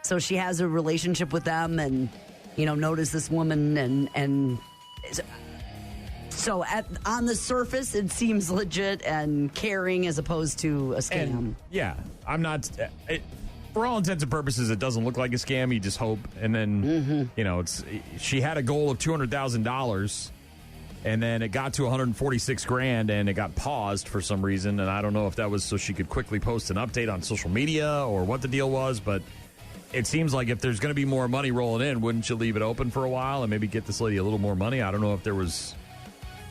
So she has a relationship with them and, noticed this woman and so on the surface, it seems legit and caring as opposed to a scam. And, yeah, I'm not... for all intents and purposes, it doesn't look like a scam. You just hope. And then, she had a goal of $200,000, and then it got to $146,000, and it got paused for some reason. And I don't know if that was so she could quickly post an update on social media or what the deal was, but it seems like if there's going to be more money rolling in, wouldn't you leave it open for a while and maybe get this lady a little more money? I don't know if there was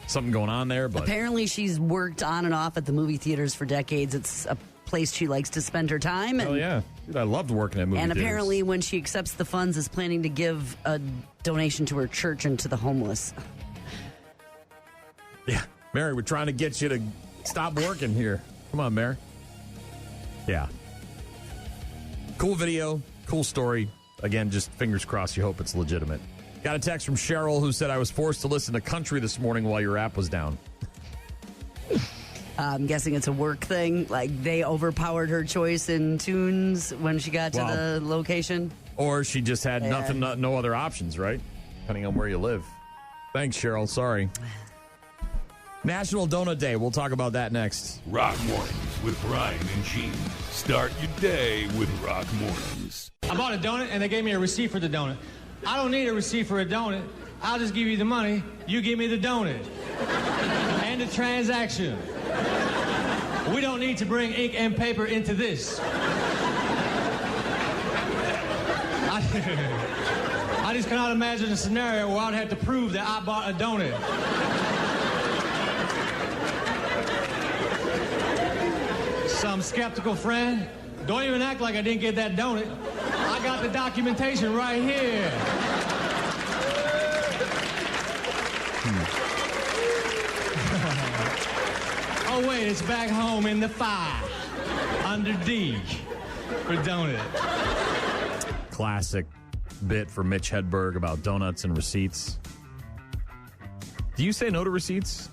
something going on there, but apparently she's worked on and off at the movie theaters for decades. It's a place she likes to spend her time. Oh, yeah. Dude, I loved working at movie theaters. And apparently when she accepts the funds is planning to give a donation to her church and to the homeless. Yeah. Mary, we're trying to get you to stop working here. Come on, Mary. Yeah. Cool video. Cool story. Again, just fingers crossed. You hope it's legitimate. Got a text from Cheryl who said, I was forced to listen to country this morning while your app was down. I'm guessing it's a work thing. Like they overpowered her choice in tunes when she got to the location. Or she just had no other options, right? Depending on where you live. Thanks, Cheryl. Sorry. National Donut Day. We'll talk about that next. Rock Mornings with Brian and Gene. Start your day with Rock Mornings. I bought a donut and they gave me a receipt for the donut. I don't need a receipt for a donut. I'll just give you the money. You give me the donut. And the transaction. We don't need to bring ink and paper into this. I just cannot imagine a scenario where I'd have to prove that I bought a donut. Some skeptical friend, don't even act like I didn't get that donut. I got the documentation right here. Oh, wait, it's back home in the file. Under D for donut. Classic bit for Mitch Hedberg about donuts and receipts. Do you say no to receipts?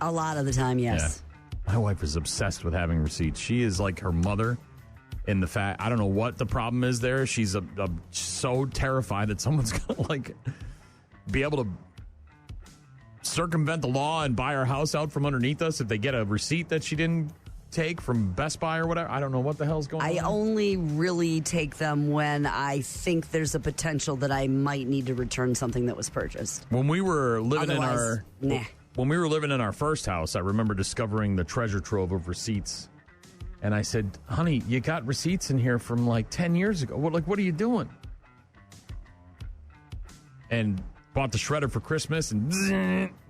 A lot of the time, yes. Yeah. My wife is obsessed with having receipts. She is like her mother in the fact, I don't know what the problem is there. She's so terrified that someone's going to be able to circumvent the law and buy our house out from underneath us if they get a receipt that she didn't take from Best Buy or whatever. I don't know what the hell's going on. I only really take them when I think there's a potential that I might need to return something that was purchased. When we were living nah. When we were living in our first house, I remember discovering the treasure trove of receipts. And I said, honey, you got receipts in here from 10 years ago. What are you doing? And bought the shredder for Christmas and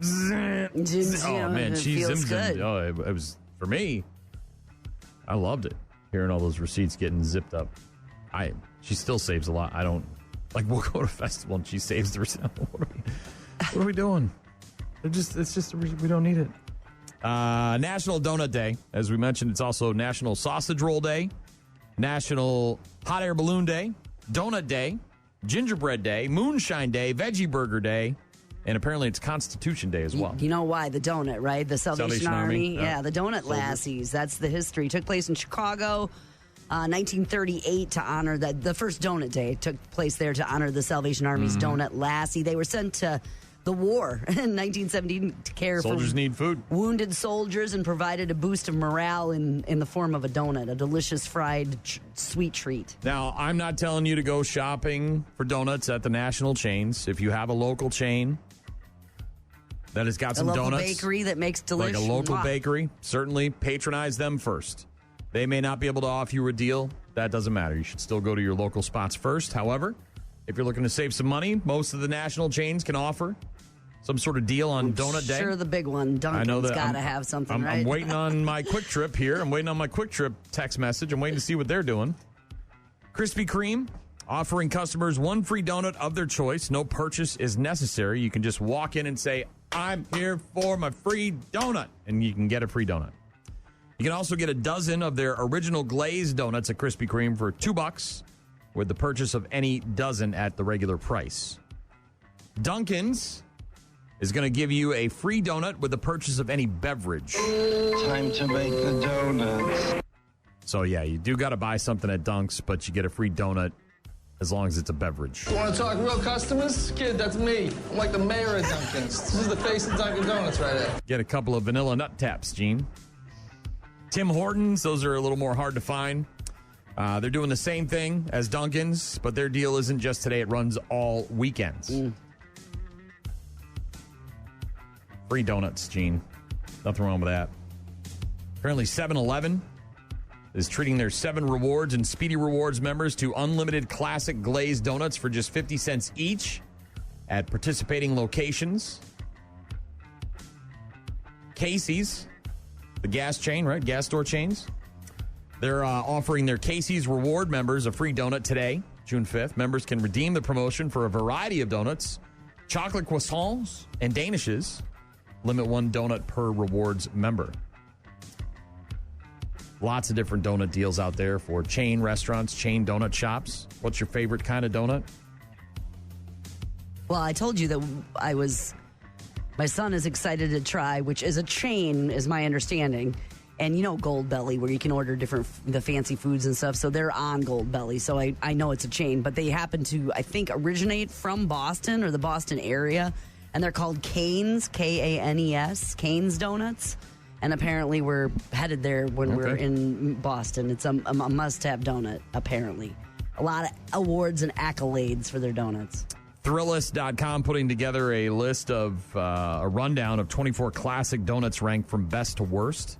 oh man, she's good. Oh, it was for me. I loved it. Hearing all those receipts getting zipped up. She still saves a lot. I don't we'll go to a festival and she saves the receipt. What are we doing? It's just we don't need it. National Donut Day. As we mentioned, it's also National Sausage Roll Day, National Hot Air Balloon Day, Donut Day, Gingerbread Day, Moonshine Day, Veggie Burger Day, and apparently it's Constitution Day as well. You know why? The donut, right? The Salvation Army. Yeah, the donut Soldiers. lassies. That's the history. Took place in Chicago, 1938 to honor that. The first donut day took place there to honor the Salvation Army's donut lassie. They were sent to the war in 1917 to care soldiers for need food. Wounded soldiers and provided a boost of morale in the form of a donut, a delicious fried sweet treat. Now, I'm not telling you to go shopping for donuts at the national chains. If you have a local chain that has got some donuts, a local donuts, bakery that makes delicious, like a local bakery, certainly patronize them first. They may not be able to offer you a deal. That doesn't matter. You should still go to your local spots first. However, if you're looking to save some money, most of the national chains can offer some sort of deal on Donut Day. Sure, the big one. Dunkin's got to have something, right? I'm waiting on my Quick Trip here. I'm waiting on my Quick Trip text message. I'm waiting to see what they're doing. Krispy Kreme offering customers one free donut of their choice. No purchase is necessary. You can just walk in and say, I'm here for my free donut, and you can get a free donut. You can also get a dozen of their original glazed donuts at Krispy Kreme for $2 with the purchase of any dozen at the regular price. Dunkin's is going to give you a free donut with the purchase of any beverage. Time to make the donuts. So, yeah, you do got to buy something at Dunk's, but you get a free donut as long as it's a beverage. You want to talk real customers? Kid, that's me. I'm like the mayor of Dunkin's. This is the face of Dunkin' Donuts right there. Get a couple of vanilla nut taps, Gene. Tim Hortons, those are a little more hard to find. They're doing the same thing as Dunkin's, but their deal isn't just today. It runs all weekends. Free donuts, Gene. Nothing wrong with that. Apparently 7-Eleven is treating their 7 Rewards and Speedy Rewards members to unlimited classic glazed donuts for just 50 cents each at participating locations. Casey's, the gas chain, right? Gas store chains. They're offering their Casey's Reward members a free donut today, June 5th. Members can redeem the promotion for a variety of donuts, chocolate croissants, and danishes. Limit 1 donut per rewards member. Lots of different donut deals out there for chain restaurants, chain donut shops. What's your favorite kind of donut? Well, I told you that my son is excited to try, which is a chain, is my understanding. And you know Gold Belly, where you can order the fancy foods and stuff. So they're on Gold Belly. So I know it's a chain. But they happen to, I think, originate from Boston or the Boston area. And they're called Cane's, K-A-N-E-S, Cane's Donuts. And apparently we're headed there when we're in Boston. It's a must-have donut, apparently. A lot of awards and accolades for their donuts. Thrillist.com putting together a list of a rundown of 24 classic donuts ranked from best to worst.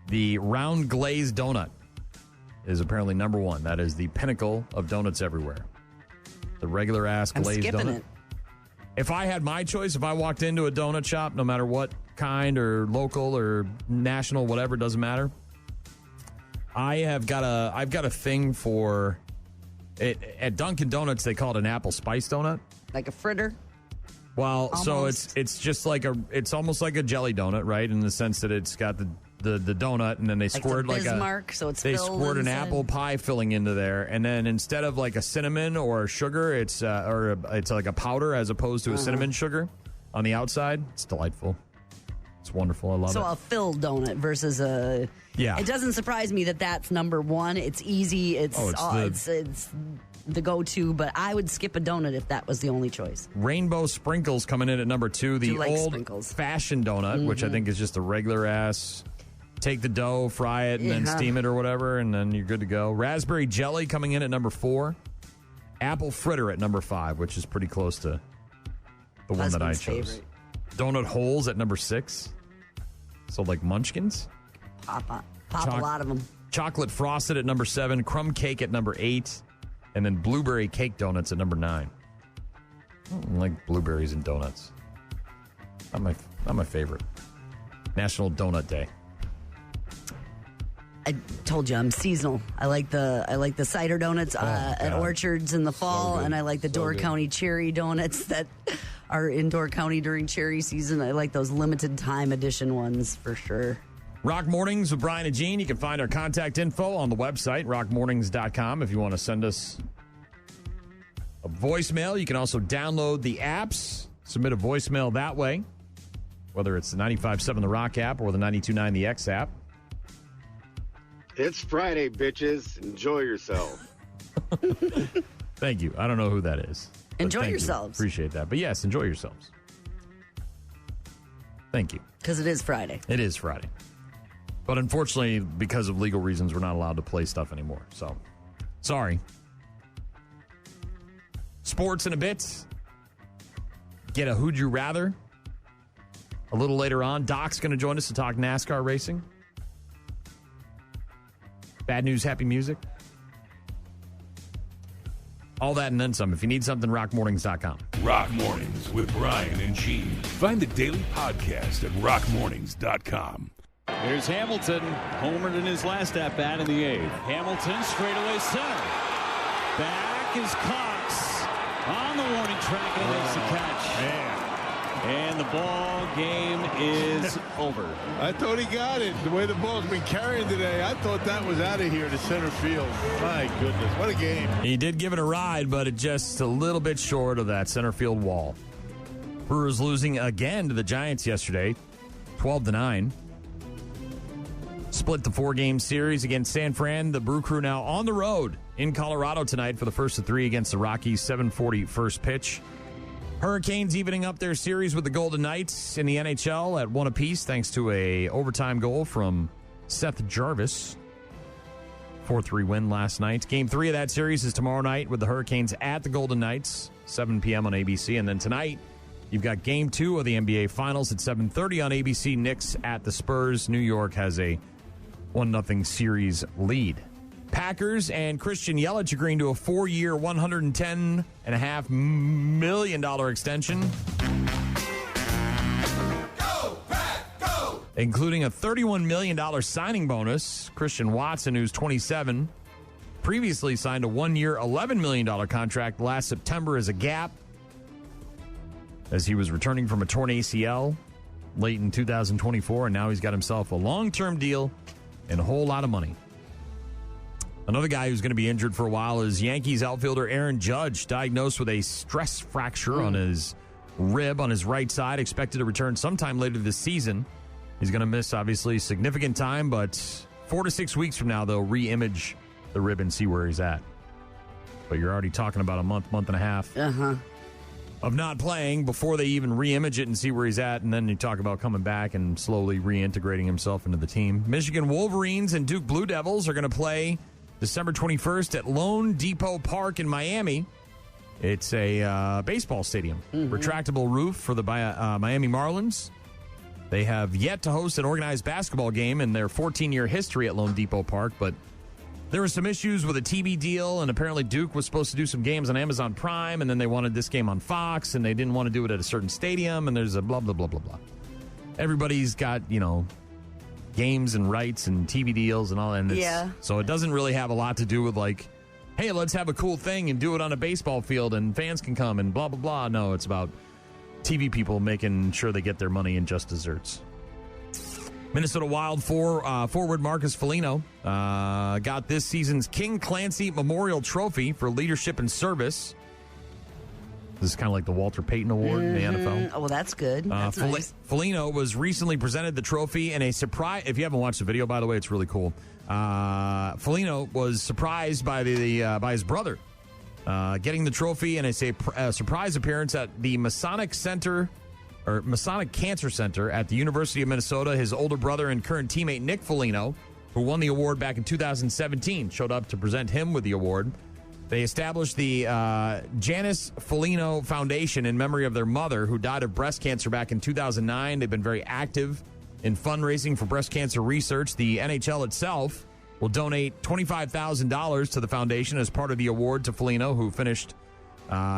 The round glazed donut is apparently number 1. That is the pinnacle of donuts everywhere. The regular ass glazed donut. It. If I had my choice, if I walked into a donut shop, no matter what kind or local or national, whatever, doesn't matter. I've got a thing for it. At Dunkin' Donuts, they call it an apple spice donut. Like a fritter? Well, almost. So it's just like it's almost like a jelly donut, right? In the sense that it's got the donut, and then they squirt like Bismarck, so it's they filled squirt an inside. apple pie filling into there, and then instead of like a cinnamon or sugar, it's like a powder as opposed to a cinnamon sugar on the outside. It's delightful. It's wonderful. I love it. So a filled donut versus a... Yeah. It doesn't surprise me that that's number 1. It's easy. It's the go-to, but I would skip a donut if that was the only choice. Rainbow Sprinkles coming in at number 2. The old-fashioned donut, which I think is just a regular-ass... Take the dough, fry it, and then steam it or whatever, and then you're good to go. Raspberry jelly coming in at number 4. Apple fritter at number 5, which is pretty close to the one that I chose. Favorite. Donut holes at number 6. So like munchkins. Pop a lot of them. Chocolate frosted at number 7. Crumb cake at number 8. And then blueberry cake donuts at number 9. I don't like blueberries and donuts. Not my favorite. National Donut Day. I told you I'm seasonal. I like the cider donuts at Orchards in the fall, and I like the Door County cherry donuts that are in Door County during cherry season. I like those limited time edition ones for sure. Rock Mornings with Brian and Gene. You can find our contact info on the website, rockmornings.com. If you want to send us a voicemail, you can also download the apps, submit a voicemail that way, whether it's the 95.7 The Rock app or the 92.9 The X app. It's Friday, bitches. Enjoy yourself. Thank you. I don't know who that is. Enjoy yourselves. Appreciate that. But yes, enjoy yourselves. Thank you. Because it is Friday. It is Friday. But unfortunately, because of legal reasons, we're not allowed to play stuff anymore. So, sorry. Sports in a bit. Get a Who'd You Rather. A little later on, Doc's going to join us to talk NASCAR racing. Bad news, happy music. All that and then some. If you need something, rockmornings.com. Rock Mornings with Brian and Gene. Find the daily podcast at rockmornings.com. Here's Hamilton, homered in his last at-bat in the 8th. Hamilton, straightaway center. Back is Cox on the warning track, and he makes the catch. Man. And the ball game is over. I thought he got it. The way the ball's been carrying today, I thought that was out of here to center field. My goodness, what a game. He did give it a ride, but it just a little bit short of that center field wall. Brewers losing again to the Giants yesterday, 12-9. Split the 4-game series against San Fran. The Brew Crew now on the road in Colorado tonight for the first of 3 against the Rockies. 7:40 first pitch. Hurricanes evening up their series with the Golden Knights in the NHL at 1 apiece thanks to a overtime goal from Seth Jarvis. 4-3 win last night. Game 3 of that series is tomorrow night with the Hurricanes at the Golden Knights, 7 p.m. on ABC. And then tonight, you've got Game 2 of the NBA Finals at 7:30 on ABC. Knicks at the Spurs. New York has a 1-0 series lead. Packers and Christian Yelich agreeing to a 4-year, $110.5 million extension. Go, Pack, go! Including a $31 million signing bonus. Christian Watson, who's 27, previously signed a 1-year, $11 million contract last September as a gap, as he was returning from a torn ACL late in 2024, and now he's got himself a long-term deal and a whole lot of money. Another guy who's going to be injured for a while is Yankees outfielder Aaron Judge, diagnosed with a stress fracture on his rib on his right side, expected to return sometime later this season. He's going to miss, obviously, significant time, but 4 to 6 weeks from now, they'll re-image the rib and see where he's at. But you're already talking about a month and a half of not playing before they even re-image it and see where he's at, and then you talk about coming back and slowly reintegrating himself into the team. Michigan Wolverines and Duke Blue Devils are going to play December 21st at Lone Depot Park in Miami. It's a baseball stadium. Retractable roof for the Miami Marlins. They have yet to host an organized basketball game in their 14-year history at Lone Depot Park, but there were some issues with a TV deal, and apparently Duke was supposed to do some games on Amazon Prime, and then they wanted this game on Fox, and they didn't want to do it at a certain stadium, and there's a blah, blah, blah, blah, blah. Everybody's got, games and rights and TV deals and all that. So it doesn't really have a lot to do with like, hey, let's have a cool thing and do it on a baseball field and fans can come and blah, blah, blah. No, it's about TV people making sure they get their money in just desserts. Minnesota Wild forward Marcus Foligno got this season's King Clancy Memorial Trophy for leadership and service. This is kind of like the Walter Payton Award in the NFL. Oh, well, that's good. That's nice. Foligno was recently presented the trophy in a surprise. If you haven't watched the video, by the way, it's really cool. Foligno was surprised by his brother getting the trophy in a surprise appearance at the Masonic Cancer Center at the University of Minnesota. His older brother and current teammate Nick Foligno, who won the award back in 2017, showed up to present him with the award. They established the Janice Foligno Foundation in memory of their mother, who died of breast cancer back in 2009. They've been very active in fundraising for breast cancer research. The NHL itself will donate $25,000 to the foundation as part of the award to Foligno, who finished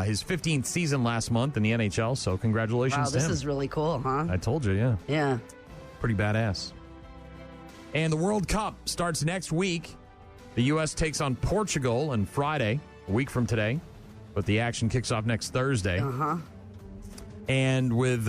his 15th season last month in the NHL. So congratulations to him. Wow, this is really cool, huh? I told you, yeah. Yeah. Pretty badass. And the World Cup starts next week. The U.S. takes on Portugal on Friday, a week from today, but the action kicks off next Thursday. And with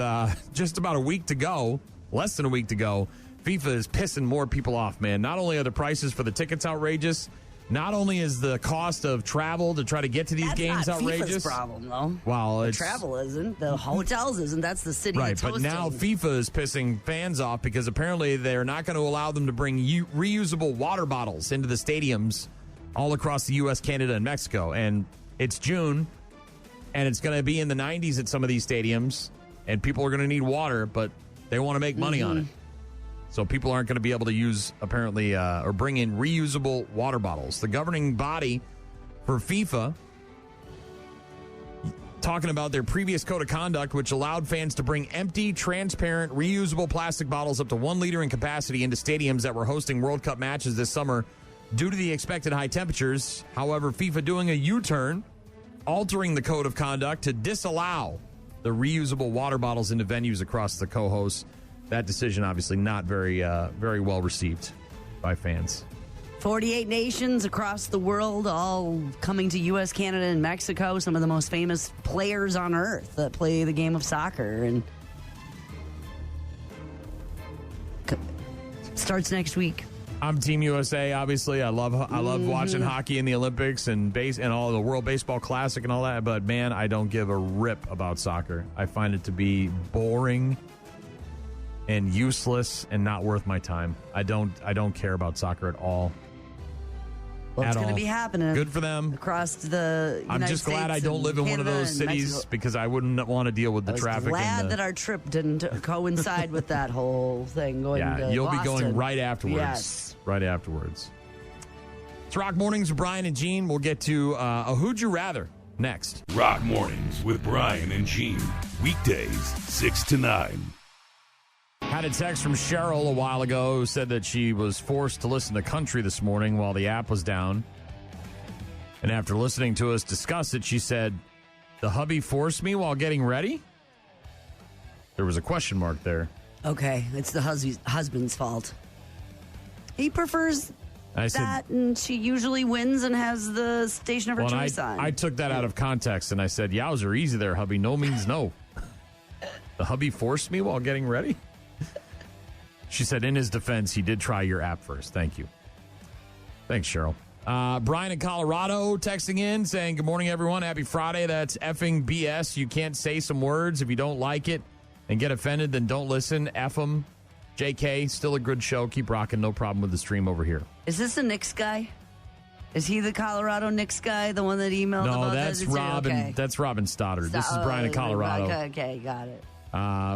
just about a week to go, less than a week to go, FIFA is pissing more people off, man. Not only are the prices for the tickets outrageous, not only is the cost of travel to try to get to these games outrageous. That's not FIFA's problem, though. Well, the travel isn't. The hotels isn't. That's the city right, that's hosting. But now FIFA is pissing fans off because apparently they're not going to allow them to bring reusable water bottles into the stadiums all across the U.S., Canada, and Mexico. And it's June, and it's going to be in the 90s at some of these stadiums, and people are going to need water, but they want to make money on it. So people aren't going to be able to use, apparently, or bring in reusable water bottles. The governing body for FIFA, talking about their previous code of conduct, which allowed fans to bring empty, transparent, reusable plastic bottles up to 1 liter in capacity into stadiums that were hosting World Cup matches this summer due to the expected high temperatures. However, FIFA doing a U-turn, altering the code of conduct to disallow the reusable water bottles into venues across the co-hosts. That decision obviously not very well received by fans. 48 nations across the world, all coming to U.S., Canada, and Mexico. Some of the most famous players on earth that play the game of soccer. And starts next week. I'm Team USA, obviously. I love watching hockey in the Olympics and all the World Baseball Classic and all that. But, man, I don't give a rip about soccer. I find it to be boring and useless and not worth my time. I don't care about soccer at all. Well, it's going to be happening. Good for them. Across the United I'm just States glad I don't live in one of those cities Mexico. Because I wouldn't want to deal with the traffic. Glad that our trip didn't coincide with that whole thing going to you'll Boston. be going right afterwards. Yes. Right afterwards. It's Rock Mornings with Brian and Gene. We'll get to a Who'd You Rather next. Rock Mornings with Brian and Gene. Weekdays, 6 to 9. Had a text from Cheryl a while ago who said that she was forced to listen to country this morning while the app was down. And after listening to us discuss it, she said, the hubby forced me while getting ready? There was a question mark there. Okay, it's the husband's fault. He prefers that, and she usually wins and has the station of her choice on. I took that out of context, and I said, yowzer, easy there, hubby. No means no. The hubby forced me while getting ready? She said, in his defense, he did try your app first. Thank you. Thanks, Cheryl. Brian in Colorado texting in saying, good morning, everyone. Happy Friday. That's effing BS. You can't say some words if you don't like it and get offended, then don't listen. F them. JK, still a good show. Keep rocking. No problem with the stream over here. Is this a Knicks guy? Is he the Colorado Knicks guy, the one that emailed about that's Robin. Okay. That's Robin Stoddard. This is Brian in Colorado. Okay, got it.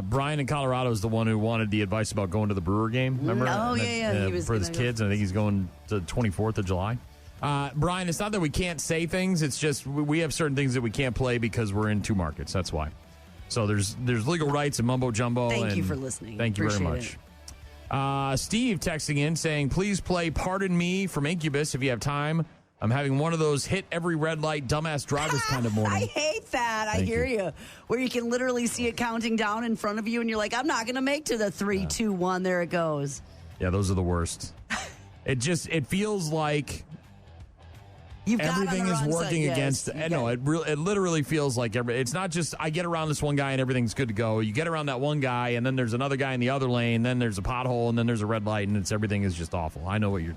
Brian in Colorado is the one who wanted the advice about going to the Brewer game. Remember? Oh, yeah. He was for his kids. I think he's going to the 24th of July. Brian, it's not that we can't say things. It's just we have certain things that we can't play because we're in two markets. That's why. So there's legal rights and mumbo jumbo. Thank you for listening. Thank you very much. Steve texting in saying, please play Pardon Me from Incubus if you have time. I'm having one of those hit every red light dumbass drivers kind of morning. I hate that. I hear you. Where you can literally see it counting down in front of you and you're like, I'm not going to make to the 3, 2, 1. There it goes. Yeah, those are the worst. It feels like everything is working against. No, it literally feels like it's not just I get around this one guy and everything's good to go. You get around that one guy and then there's another guy in the other lane. Then there's a pothole and then there's a red light and everything is just awful. I know what you're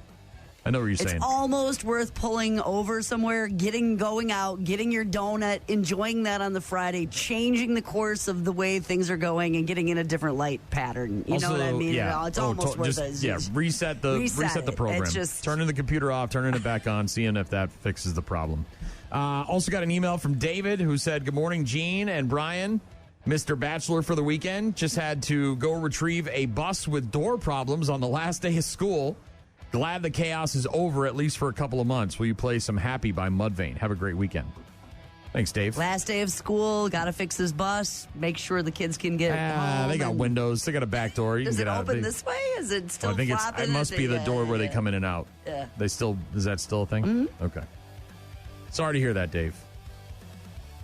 saying. It's almost worth pulling over somewhere, going out, getting your donut, enjoying that on the Friday, changing the course of the way things are going, and getting in a different light pattern. You know what I mean? Yeah. It's almost worth it. Reset the program. Turning the computer off, turning it back on, seeing if that fixes the problem. Also got an email from David who said, good morning, Gene and Brian. Mr. Bachelor for the weekend. Just had to go retrieve a bus with door problems on the last day of school. Glad the chaos is over, at least for a couple of months. Will you play some Happy by Mudvayne? Have a great weekend. Thanks, Dave. Last day of school, got to fix his bus, make sure the kids can get home. They got windows. They got a back door. You Does can it get open out. this way? Is it still I think flopping? It must be the door where they come in and out. Yeah. Is that still a thing? Mm-hmm. Okay. Sorry to hear that, Dave.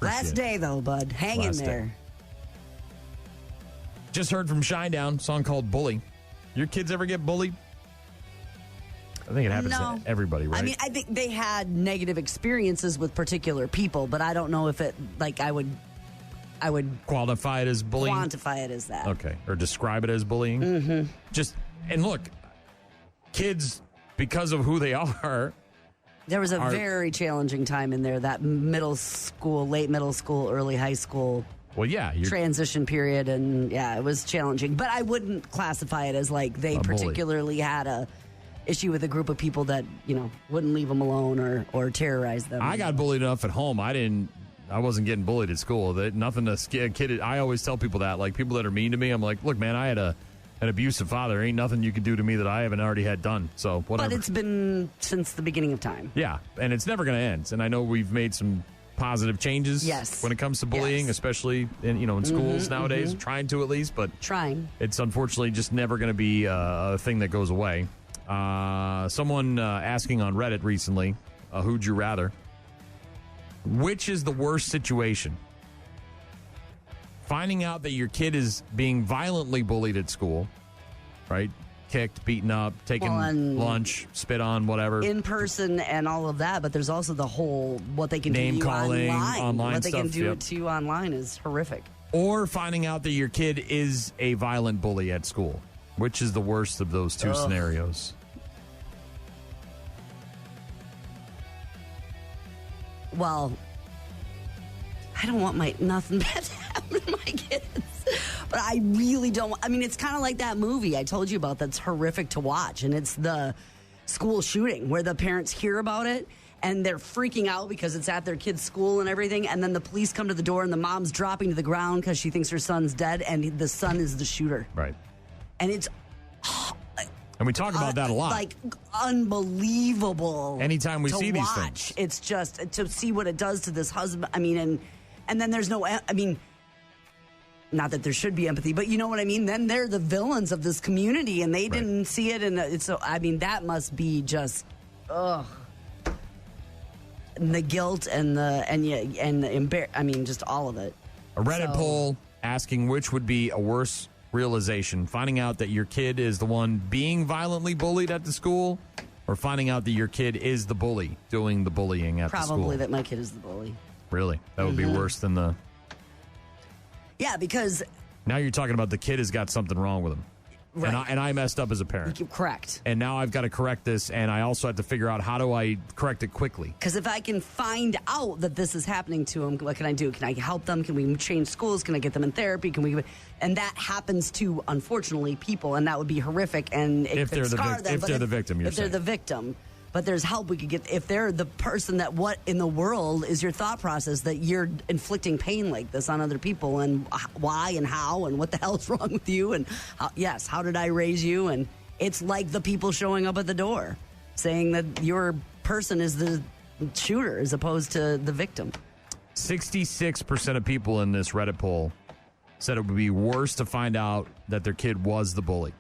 Last day, though, bud. Hang in there. Just heard from Shinedown, song called Bully. Your kids ever get bullied? I think it happens to everybody, right? I mean, I think they had negative experiences with particular people, but I don't know if it, I would qualify it as bullying? Quantify it as that. Okay. Or describe it as bullying? Mm-hmm. And look, kids, because of who they are. There was a very challenging time in there, that middle school, late middle school, early high school. Well, yeah. Transition period, and it was challenging. But I wouldn't classify it as they particularly had a issue with a group of people that, wouldn't leave them alone or terrorize them. I got bullied enough at home. I wasn't getting bullied at school. Nothing to scare kid. I always tell people that, people that are mean to me, I'm like, look, man, I had an abusive father. Ain't nothing you can do to me that I haven't already had done. So whatever. But it's been since the beginning of time. Yeah, and it's never going to end. And I know we've made some positive changes when it comes to bullying, especially in schools nowadays. Trying to, at least, but it's unfortunately just never going to be a thing that goes away. Someone asking on Reddit recently, who'd you rather? Which is the worst situation? Finding out that your kid is being violently bullied at school, right? Kicked, beaten up, taken lunch, spit on, whatever. In person and all of that, but there's also the whole what they can name do calling, online what they stuff, can do to you online is horrific. Or finding out that your kid is a violent bully at school. Which is the worst of those two scenarios? Well, I don't want nothing bad to happen to my kids. But I really don't. I mean, it's kind of like that movie I told you about that's horrific to watch. And it's the school shooting where the parents hear about it and they're freaking out because it's at their kid's school and everything. And then the police come to the door and the mom's dropping to the ground because she thinks her son's dead. And the son is the shooter. Right. And it's And we talk about that a lot. Like, unbelievable. Anytime we see these watch. things. It's just to see what it does to this husband. I mean, and then there's no, I mean, not that there should be empathy, but you know what I mean? Then they're the villains of this community, and they didn't see it. And so, I mean, that must be just, ugh. And the guilt and I mean, just all of it. A Reddit poll asking which would be a worse realization, finding out that your kid is the one being violently bullied at the school, or finding out that your kid is the bully doing the bullying at the school. Probably that my kid is the bully. Really? That would be worse than the... Yeah, because... Now you're talking about the kid has got something wrong with him. Right. And I messed up as a parent. Correct. And now I've got to correct this, and I also have to figure out how do I correct it quickly. Because if I can find out that this is happening to them, what can I do? Can I help them? Can we change schools? Can I get them in therapy? And that happens to, unfortunately, people, and that would be horrific. And it could scar them. If they're the victim, you're saying. If they're the victim. But there's help we could get. If they're the person that, what in the world is your thought process that you're inflicting pain like this on other people, and why and how and what the hell's wrong with you, and how did I raise you? And it's like the people showing up at the door saying that your person is the shooter as opposed to the victim. 66% of people in this Reddit poll said it would be worse to find out that their kid was the bully,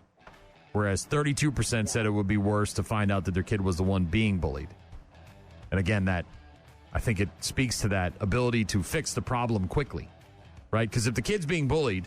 whereas 32% said it would be worse to find out that their kid was the one being bullied. And again, that I think it speaks to that ability to fix the problem quickly, right? Because if the kid's being bullied,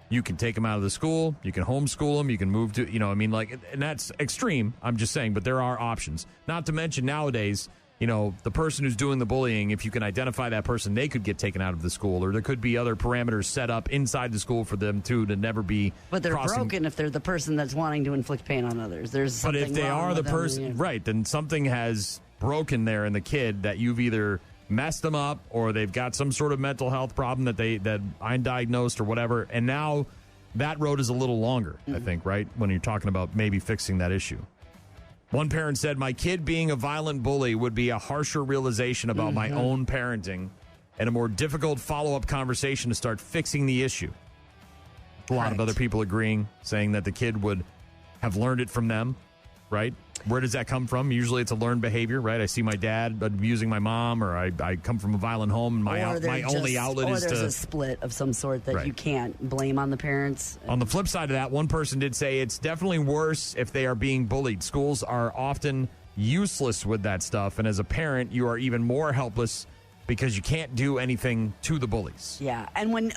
you can take him out of the school, you can homeschool him, you can move to, and that's extreme, I'm just saying, but there are options. Not to mention nowadays, the person who's doing the bullying, if you can identify that person, they could get taken out of the school, or there could be other parameters set up inside the school for them to never be. But they're broken if they're the person that's wanting to inflict pain on others. There's something But if they wrong are the with person, them, right, then something has broken there in the kid that you've either messed them up or they've got some sort of mental health problem that undiagnosed or whatever. And now that road is a little longer, I think, right? When you're talking about maybe fixing that issue. One parent said, my kid being a violent bully would be a harsher realization about my own parenting and a more difficult follow-up conversation to start fixing the issue. A lot of other people agreeing, saying that the kid would have learned it from them, right? Where does that come from? Usually it's a learned behavior, right? I see my dad abusing my mom, or I come from a violent home, and my only outlet is to... Or there's a split of some sort that you can't blame on the parents. On the flip side of that, one person did say it's definitely worse if they are being bullied. Schools are often useless with that stuff, and as a parent, you are even more helpless because you can't do anything to the bullies. Yeah, and when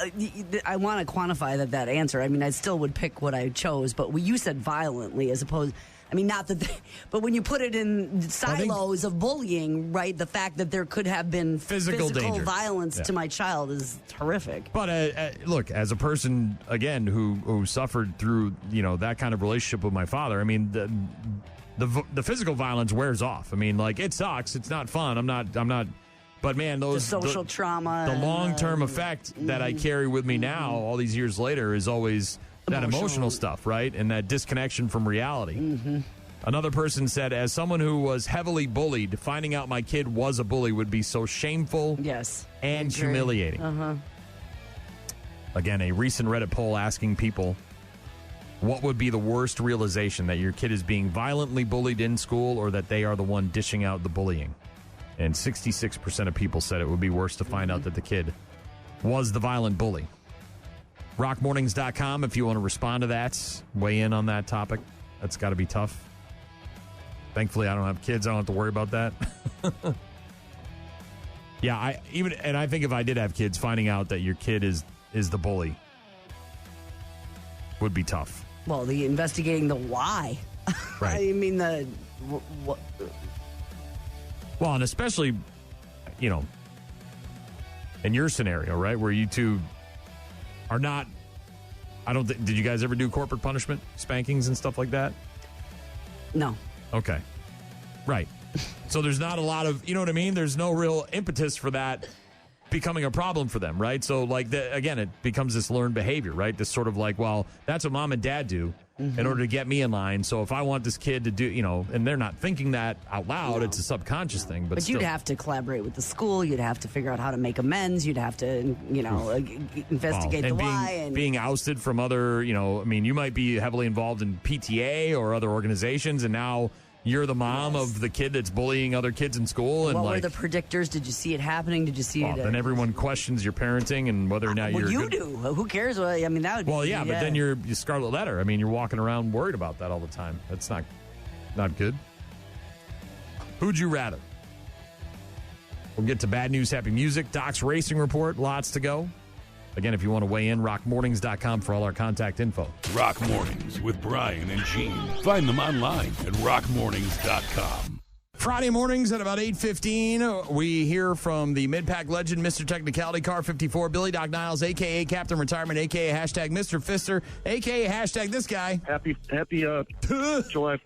I want to quantify that answer, I mean, I still would pick what I chose, but you said violently as opposed... I mean, not that, but when you put it in silos of bullying, right, the fact that there could have been physical violence to my child is horrific. But look, as a person, again, who suffered through, that kind of relationship with my father, I mean, the physical violence wears off. I mean, like, it sucks. It's not fun. I'm not, but man, the social trauma, the long-term effect that I carry with me now, all these years later, is always that emotional stuff, right? And that disconnection from reality. Another person said, as someone who was heavily bullied, finding out my kid was a bully would be so shameful and humiliating. Again, a recent Reddit poll asking people, what would be the worst realization, that your kid is being violently bullied in school or that they are the one dishing out the bullying? And 66% of people said it would be worse to find out that the kid was the violent bully. rockmornings.com if you want to respond to that, weigh in on that topic. That's got to be tough. Thankfully, I don't have kids. I don't have to worry about that. Yeah, I think if I did have kids, finding out that your kid is the bully would be tough. Well, the investigating the why. Right. I mean, well, and especially, in your scenario, right, where you two are not, did you guys ever do corporate punishment, spankings and stuff like that? No. Okay. Right. So there's not a lot of, you know what I mean? There's no real impetus for that becoming a problem for them, right? So, again, it becomes this learned behavior, right? This sort of well, that's what mom and dad do. in order to get me in line. So if I want this kid to do, and they're not thinking that out loud, it's a subconscious thing. But you'd have to collaborate with the school. You'd have to figure out how to make amends. You'd have to, investigate the why. And being ousted from other, you might be heavily involved in PTA or other organizations, and now you're the mom of the kid that's bullying other kids in school. And what were the predictors? Did you see it happening? Did you see it? Then everyone questions your parenting and whether or not you're you do. Who cares? Well, that would but then you're scarlet letter. You're walking around worried about that all the time. That's not good. Who'd you rather? We'll get to bad news, happy music. Doc's racing report. Lots to go. Again, if you want to weigh in, rockmornings.com for all our contact info. Rock Mornings with Brian and Gene. Find them online at rockmornings.com. Friday mornings at about 8:15, we hear from the mid-pack legend, Mr. Technicality, Car 54, Billy Doc Niles, a.k.a. Captain Retirement, a.k.a. hashtag Mr. Fister, a.k.a. hashtag this guy. Happy July.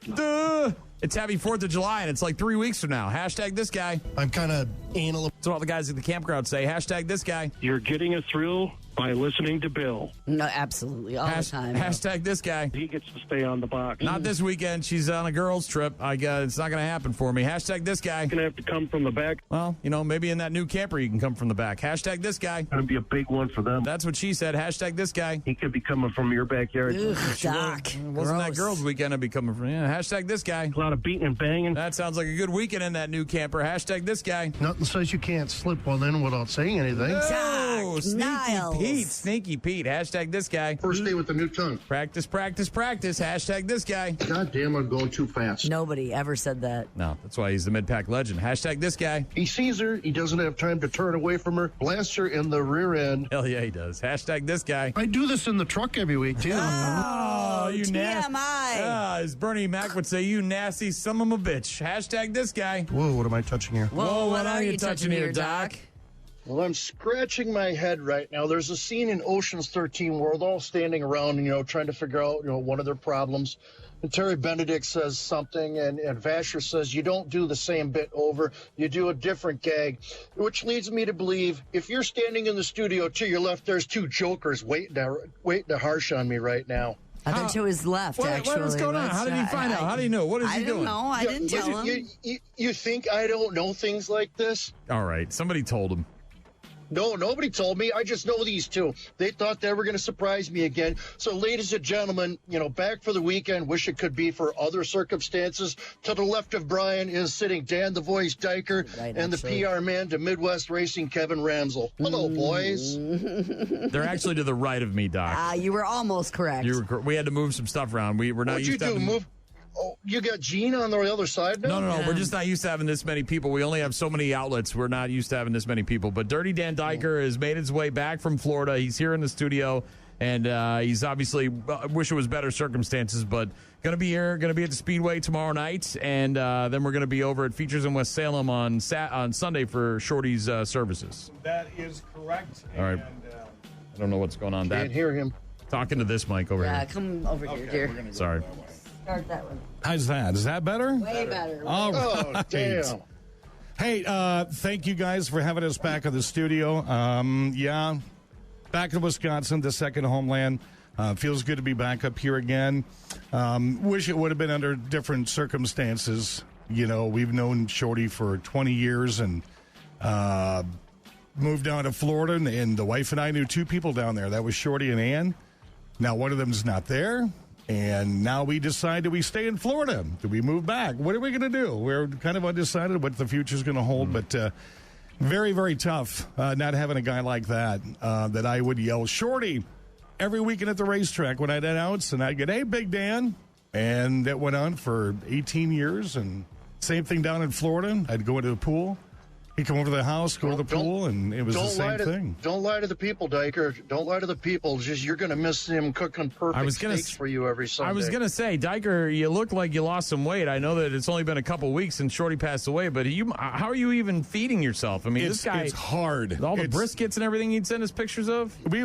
It's happy 4th of July, and it's like 3 weeks from now. Hashtag this guy. I'm kind of anal. That's what all the guys at the campground say. Hashtag this guy. You're getting a thrill by listening to Bill. No, absolutely. All the time. Hashtag this guy. He gets to stay on the box. Not this weekend. She's on a girls' trip. It's not going to happen for me. Hashtag this guy. Going to have to come from the back. Well, maybe in that new camper you can come from the back. Hashtag this guy. Going to be a big one for them. That's what she said. Hashtag this guy. He could be coming from your backyard. Ugh, Doc. Wasn't that girls' weekend to be coming from? Yeah, hashtag this guy. A lot of beating and banging. That sounds like a good weekend in that new camper. Hashtag this guy. Nothing says you can't slip one in without saying anything. Oh, Sneaky Pete. Hashtag this guy. First day with the new tongue. Practice. Hashtag this guy. God damn, I'm going too fast. Nobody ever said that. No, that's why he's the mid-pack legend. Hashtag this guy. He sees her. He doesn't have time to turn away from her. Blasts her in the rear end. Hell yeah, he does. Hashtag this guy. I do this in the truck every week, too. Oh, you nasty. TMI. As Bernie Mac would say, you nasty son of a bitch. Hashtag this guy. Whoa, what am I touching here? Whoa, what are you touching here, Doc? Well, I'm scratching my head right now. There's a scene in Ocean's 13 where they're all standing around, trying to figure out, one of their problems. And Terry Benedict says something, and Vasher says, you don't do the same bit over. You do a different gag, which leads me to believe if you're standing in the studio to your left, there's two jokers waiting to harsh on me right now. I thought to his left, actually. What's going on? How did he find out? How do you know? What is he doing? I don't know. I didn't tell him. You think I don't know things like this? All right. Somebody told him. No, nobody told me. I just know these two. They thought they were going to surprise me again. So, ladies and gentlemen, back for the weekend. Wish it could be for other circumstances. To the left of Brian is sitting Dan the Voice Deicher and the PR man to Midwest Racing, Kevin Ramsel. Hello, boys. They're actually to the right of me, Doc. You were almost correct. We had to move some stuff around. We're not used to move. Oh, you got Gene on the other side now? No. We're just not used to having this many people. We only have so many outlets. We're not used to having this many people. But Dirty Dan Deicher has made his way back from Florida. He's here in the studio, and he's obviously wish it was better circumstances, but going to be here, going to be at the Speedway tomorrow night, and then we're going to be over at Features in West Salem on Sunday for Shorty's services. That is correct. All right. I don't know what's going on. Can't hear him. Talking to this mic over here. Yeah, come over here, dear. Sorry. Start that one. How's that? Is that better? Way better. All right. Oh, damn. Hey, thank you guys for having us back in the studio. Back in Wisconsin, the second homeland. Feels good to be back up here again. Wish it would have been under different circumstances. We've known Shorty for 20 years and moved down to Florida, and the wife and I knew two people down there. That was Shorty and Ann. Now one of them's not there. And now we decided we stay in Florida. Do we move back? What are we going to do? We're kind of undecided what the future's going to hold, but very, very tough not having a guy like that that I would yell, Shorty, every weekend at the racetrack when I'd announce, and I'd get, hey, Big Dan. And that went on for 18 years, and same thing down in Florida. I'd go into the pool. He'd come over to the house, go to the pool, and it was the same thing. Don't lie to the people, Deicher. Don't lie to the people. Just you're going to miss him cooking perfect steaks for you every Sunday. I was going to say, Deicher, you look like you lost some weight. I know that it's only been a couple weeks since Shorty passed away, but how are you even feeding yourself? I mean, this guy... It's hard. All the briskets and everything he'd send us pictures of? We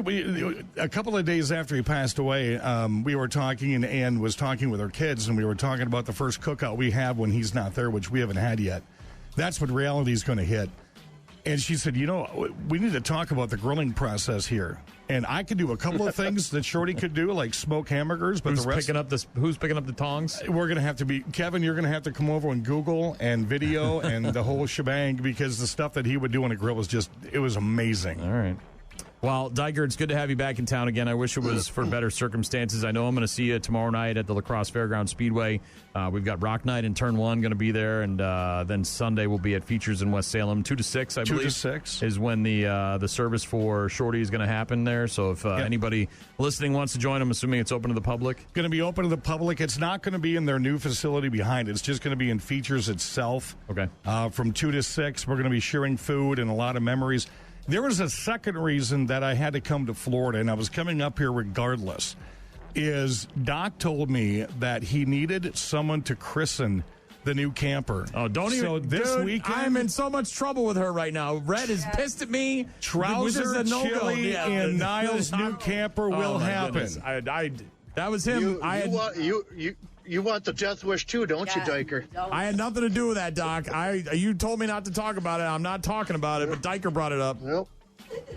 a couple of days after he passed away, we were talking, and Ann was talking with her kids, and we were talking about the first cookout we have when he's not there, which we haven't had yet. That's when reality is going to hit. And she said, we need to talk about the grilling process here. And I could do a couple of things that Shorty could do, like smoke hamburgers, but who's picking up the tongs? We're going to have to be Kevin. You're going to have to come over and Google and video and the whole shebang, because the stuff that he would do on a grill was amazing. All right. Well, Deicher, it's good to have you back in town again. I wish it was for better circumstances. I know I'm going to see you tomorrow night at the La Crosse Fairground Speedway. We've got Rock Night in Turn 1 going to be there, and then Sunday we'll be at Features in West Salem. 2 to 6, I believe. 2 to 6 is when the service for Shorty is going to happen there. So if anybody listening wants to join, I'm assuming it's open to the public. Going to be open to the public. It's not going to be in their new facility behind it. It's just going to be in Features itself. Okay. From 2 to 6, we're going to be sharing food and a lot of memories. There was a second reason that I had to come to Florida, and I was coming up here regardless, is Doc told me that he needed someone to christen the new camper. Oh, don't even. So this weekend, I'm in so much trouble with her right now. Red is pissed at me. Trouser chili and Niles' new camper will happen. That was him. You want the death wish too, don't you, Deicher? I had nothing to do with that, Doc. You told me not to talk about it. I'm not talking about it, but Deicher brought it up. Nope.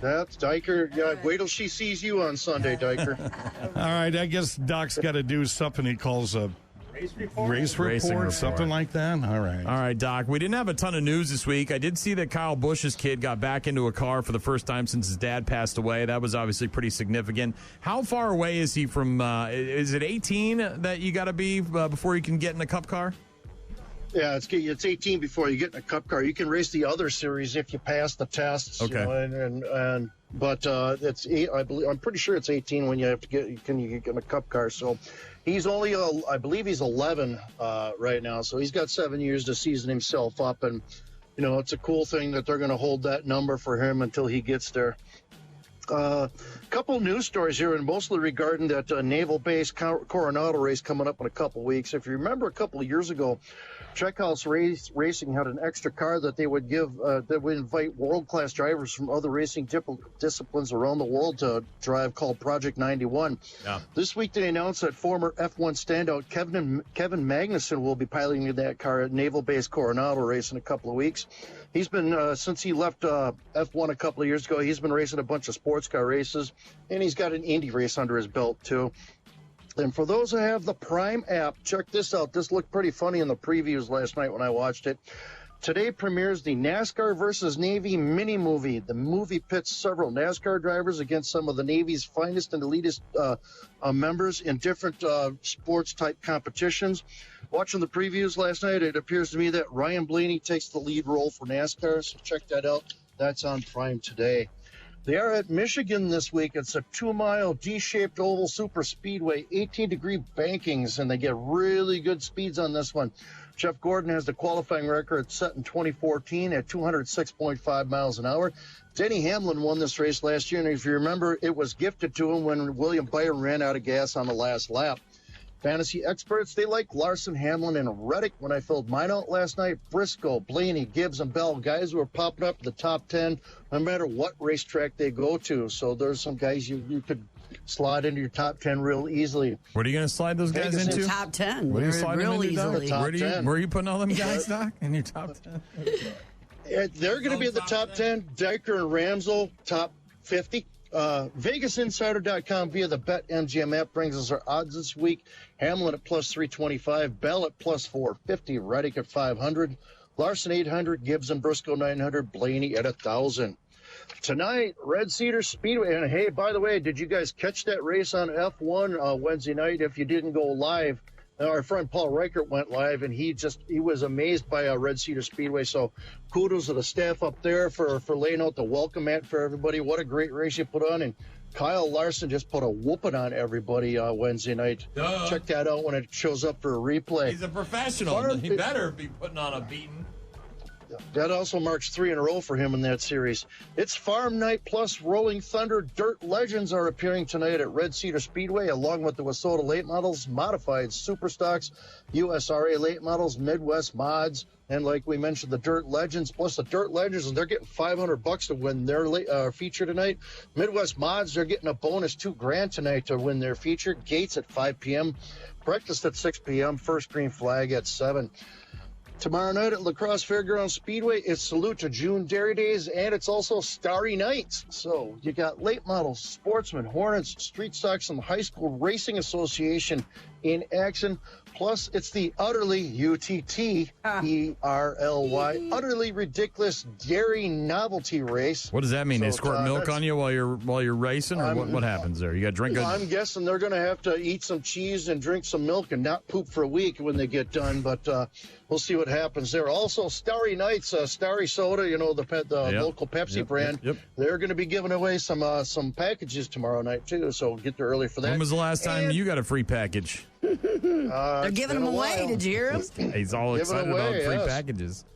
That's Deicher. Yeah, wait till she sees you on Sunday, Deicher. All right, I guess Doc's got to do something he calls a race report, something like that. All right, Doc. We didn't have a ton of news this week. I did see that Kyle Busch's kid got back into a car for the first time since his dad passed away. That was obviously pretty significant. How far away is he from? Is it 18 that you got to be before you can get in a Cup car? Yeah, it's 18 before you get in a Cup car. You can race the other series if you pass the tests. Okay. But it's I'm pretty sure it's 18 when you have to get in a Cup car. So he's only I believe he's 11 right now. So he's got 7 years to season himself up, and it's a cool thing that they're going to hold that number for him until he gets there. Couple news stories here, and mostly regarding that naval base Coronado race coming up in a couple weeks. If you remember, a couple of years ago, Checkhouse Racing had an extra car that they would give that would invite world-class drivers from other racing disciplines around the world to drive, called Project 91. Yeah. This week they announced that former F1 standout Kevin Magnussen will be piloting that car at Naval Base Coronado race in a couple of weeks. He's been, since he left F1 a couple of years ago, he's been racing a bunch of sports car races, and he's got an Indy race under his belt, too. And for those who have the Prime app, check this out. This looked pretty funny in the previews last night when I watched it. Today premieres the NASCAR versus Navy mini-movie. The movie pits several NASCAR drivers against some of the Navy's finest and elitist members in different sports-type competitions. Watching the previews last night, it appears to me that Ryan Blaney takes the lead role for NASCAR, so check that out. That's on Prime today. They are at Michigan this week. It's a 2-mile D-shaped oval super speedway, 18-degree bankings, and they get really good speeds on this one. Jeff Gordon has the qualifying record set in 2014 at 206.5 miles an hour. Denny Hamlin won this race last year, and if you remember, it was gifted to him when William Byron ran out of gas on the last lap. Fantasy experts, they like Larson, Hamlin, and Reddick. When I filled mine out last night, Briscoe, Blaney, Gibbs, and Bell, guys who are popping up in the top 10 no matter what racetrack they go to. So there's some guys you could slide into your top 10 real easily. What are you going to slide those guys into? Top 10. What are you sliding real into, easily. Where are you putting all them guys, Doc, in your top 10? They're going to be in the top 10. Deicher and Ramsel, top 50. VegasInsider.com via the BetMGM app brings us our odds this week. Hamlin at plus 325, Bell at plus 450, Reddick at 500, Larson 800, Gibbs and Briscoe 900, Blaney at 1,000. Tonight, Red Cedar Speedway. And hey, by the way, did you guys catch that race on F1 Wednesday night? If you didn't go live, our friend Paul Reichert went live, and he was amazed by Red Cedar Speedway. So kudos to the staff up there for laying out the welcome mat for everybody. What a great race you put on. And Kyle Larson just put a whooping on everybody Wednesday night. Duh. Check that out when it shows up for a replay. He's a professional. He better be putting on a beating. That also marks 3 in a row for him in that series. It's Farm Night plus Rolling Thunder Dirt Legends are appearing tonight at Red Cedar Speedway, along with the Wissota Late Models, Modified Superstocks, USRA Late Models, Midwest Mods, and like we mentioned, the Dirt Legends. Plus the Dirt Legends, and they're getting $500 to win their feature tonight. Midwest Mods, they're getting a bonus $2,000 tonight to win their feature. Gates at 5 p.m., breakfast at 6 p.m., first green flag at 7. Tomorrow night at La Crosse Fairgrounds Speedway, it's Salute to June Dairy Days, and it's also Starry Nights. So you got late models, sportsmen, Hornets, Street Stocks, and the High School Racing Association in action. Plus, it's the utterly UTTERLY utterly ridiculous dairy novelty race. What does that mean? So, They squirt milk on you while you're racing, or what happens there? You got to drink it? I'm guessing they're going to have to eat some cheese and drink some milk and not poop for a week when they get done. But we'll see what happens there. Also, Starry Nights, Starry Soda, you know, the local Pepsi brand. Yep. They're going to be giving away some packages tomorrow night too. So get there early for that. When was the last time you got a free package? They're giving them away. Did you hear him? He's all excited about free packages.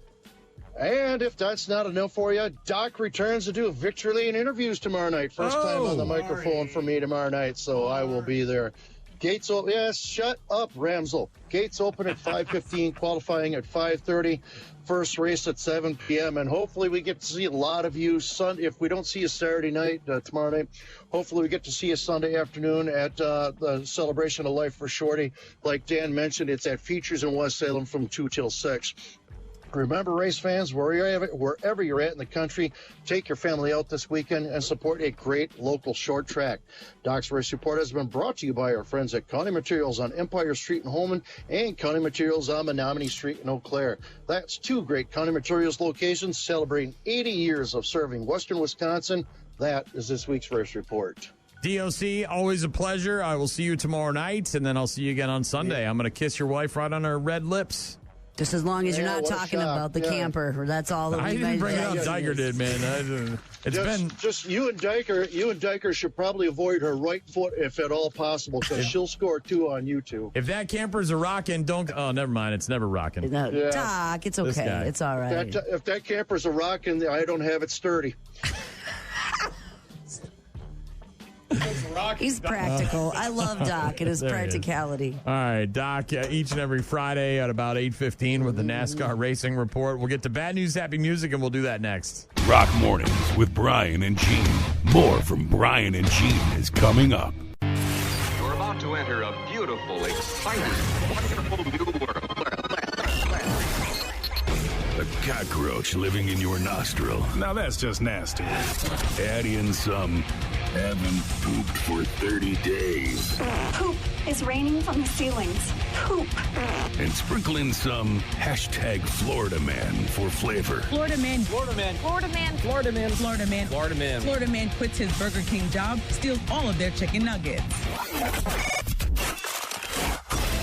And if that's not enough for you, Doc returns to do Victory Lane interviews tomorrow night. First time on the microphone for me tomorrow night, so I will be there. Gates open. Yes, shut up, Ramsel. Gates open at 5:15, qualifying at 5:30. First race at 7 p.m. And hopefully we get to see a lot of you Sunday. If we don't see you Saturday night, tomorrow night, hopefully we get to see you Sunday afternoon at the Celebration of Life for Shorty. Like Dan mentioned, it's at Features in West Salem from 2 till 6. Remember, race fans, wherever you're at in the country, take your family out this weekend and support a great local short track. Doc's Race Report has been brought to you by our friends at County Materials on Empire Street in Holman and County Materials on Menominee Street in Eau Claire. That's 2 great County Materials locations celebrating 80 years of serving Western Wisconsin. That is this week's Race Report. DOC, always a pleasure. I will see you tomorrow night, and then I'll see you again on Sunday. I'm going to kiss your wife right on her red lips. Just as long as you're not talking about the camper. That's all that I didn't bring it up. Deicher did, man. Just you and Deicher. You and Deicher should probably avoid her right foot if at all possible, because she'll score 2 on you two. If that camper's a rockin', don't. Oh, never mind. It's never rocking. No, Doc, it's okay. It's all right. If that camper's a rockin', I don't have it sturdy. He's practical. I love Doc and his practicality. All right, Doc, each and every Friday at about 8:15 with the NASCAR Racing Report. We'll get to bad news, happy music, and we'll do that next. Rock Mornings with Brian and Gene. More from Brian and Gene is coming up. You're about to enter a beautiful, exciting, wonderful new world. A cockroach living in your nostril. Now that's just nasty. Add in some haven't pooped for 30 days. Poop is raining from the ceilings. Poop. And sprinkle in some hashtag Florida Man for flavor. Florida Man. Florida Man. Florida Man. Florida Man. Florida Man. Florida Man. Florida Man quits his Burger King job, steals all of their chicken nuggets.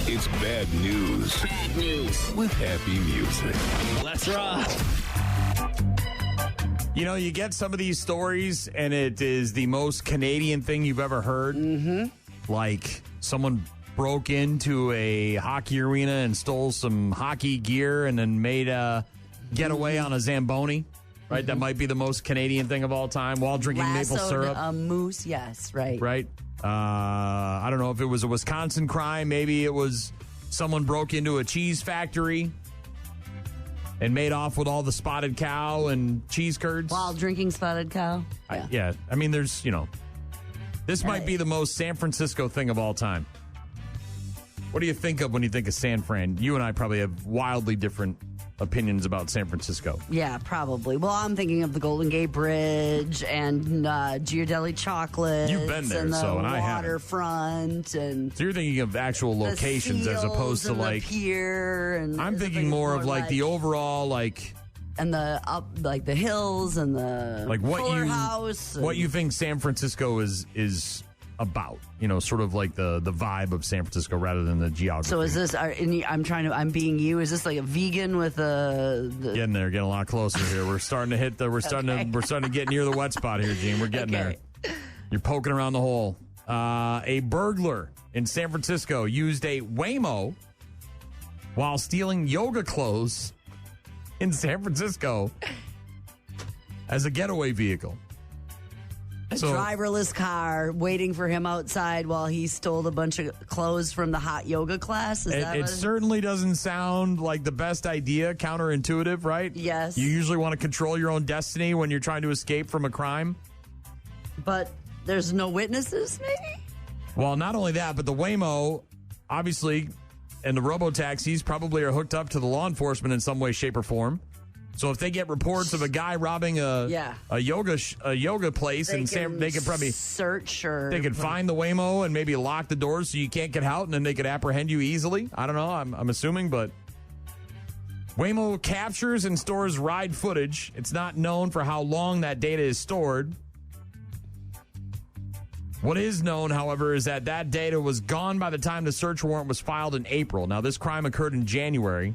It's bad news. Bad news. With happy music. Let's rock. You know, you get some of these stories, and it is the most Canadian thing you've ever heard. Mm-hmm. Like someone broke into a hockey arena and stole some hockey gear and then made a getaway on a Zamboni. Right? Mm-hmm. That might be the most Canadian thing of all time while drinking maple syrup. A moose, yes, right. Right? I don't know if it was a Wisconsin crime. Maybe it was someone broke into a cheese factory and made off with all the spotted cow and cheese curds. While drinking spotted cow? Yeah. I mean, there's, this might be the most San Francisco thing of all time. What do you think of when you think of San Fran? You and I probably have wildly different opinions about San Francisco. Yeah, probably. Well, I'm thinking of the Golden Gate Bridge and Ghirardelli Chocolate. You've been there, and I haven't. Waterfront and so you're thinking of actual locations as opposed to like the pier. And I'm thinking more of like the overall and the hills and the Fuller House. What you think San Francisco is about, sort of like the vibe of San Francisco rather than the geography. So is this? I'm being you. Is this like a vegan with a? Getting there, getting a lot closer here. We're starting to hit we're starting to get near the wet spot here, Gene. We're getting there. You're poking around the hole. A burglar in San Francisco used a Waymo while stealing yoga clothes in San Francisco as a getaway vehicle. A driverless car waiting for him outside while he stole a bunch of clothes from the hot yoga class. It certainly doesn't sound like the best idea. Counterintuitive, right? Yes. You usually want to control your own destiny when you're trying to escape from a crime. But there's no witnesses, maybe? Well, not only that, but the Waymo obviously and the robo-taxis probably are hooked up to the law enforcement in some way, shape, or form. So if they get reports of a guy robbing a yoga place, they could probably search or they could find the Waymo and maybe lock the doors so you can't get out, and then they could apprehend you easily. I don't know. I'm assuming, but Waymo captures and stores ride footage. It's not known for how long that data is stored. What is known, however, is that data was gone by the time the search warrant was filed in April. Now, this crime occurred in January.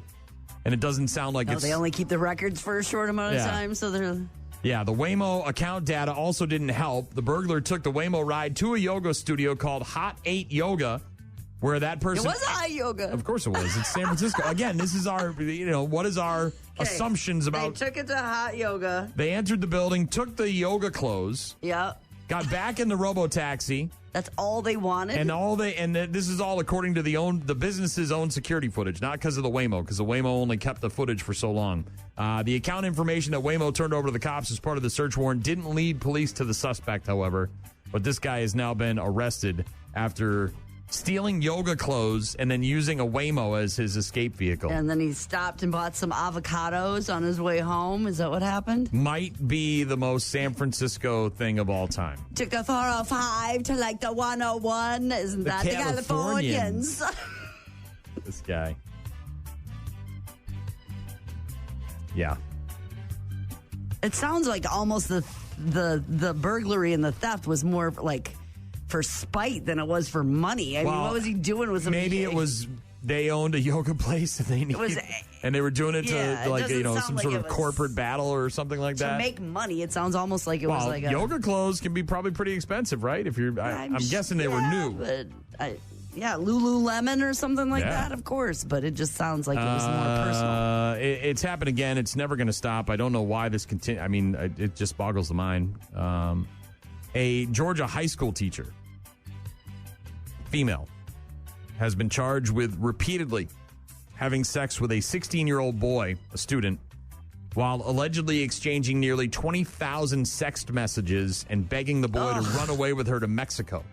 And it doesn't sound like they only keep the records for a short amount of time, so they're... Yeah, the Waymo account data also didn't help. The burglar took the Waymo ride to a yoga studio called Hot 8 Yoga, where that person... It was Hot Yoga. Of course it was. It's San Francisco. Again, this is our, what is our assumptions about... They took it to Hot Yoga. They entered the building, took the yoga clothes. Yep. Got back in the robo-taxi. That's all they wanted? And this is all according to the business's own security footage, not because of the Waymo, because the Waymo only kept the footage for so long. The account information that Waymo turned over to the cops as part of the search warrant didn't lead police to the suspect, however. But this guy has now been arrested after stealing yoga clothes and then using a Waymo as his escape vehicle. And then he stopped and bought some avocados on his way home. Is that what happened? Might be the most San Francisco thing of all time. Took the 405 to like the 101. Isn't that the Californians? This guy. Yeah. It sounds like almost the burglary and the theft was more like for spite than it was for money. I mean, what was he doing with some... Maybe it was they owned a yoga place and they needed, and they were doing it to some sort of corporate battle or something like that. To make money, it sounds almost like it was like yoga clothes can be probably pretty expensive, right? If you're, I'm guessing they were new. But Lululemon or something like that, of course. But it just sounds like it was more personal. It's happened again. It's never going to stop. I don't know why this continues. I mean, it just boggles the mind. A Georgia high school teacher, female, has been charged with repeatedly having sex with a 16-year-old boy, a student, while allegedly exchanging nearly 20,000 sext messages and begging the boy to run away with her to Mexico.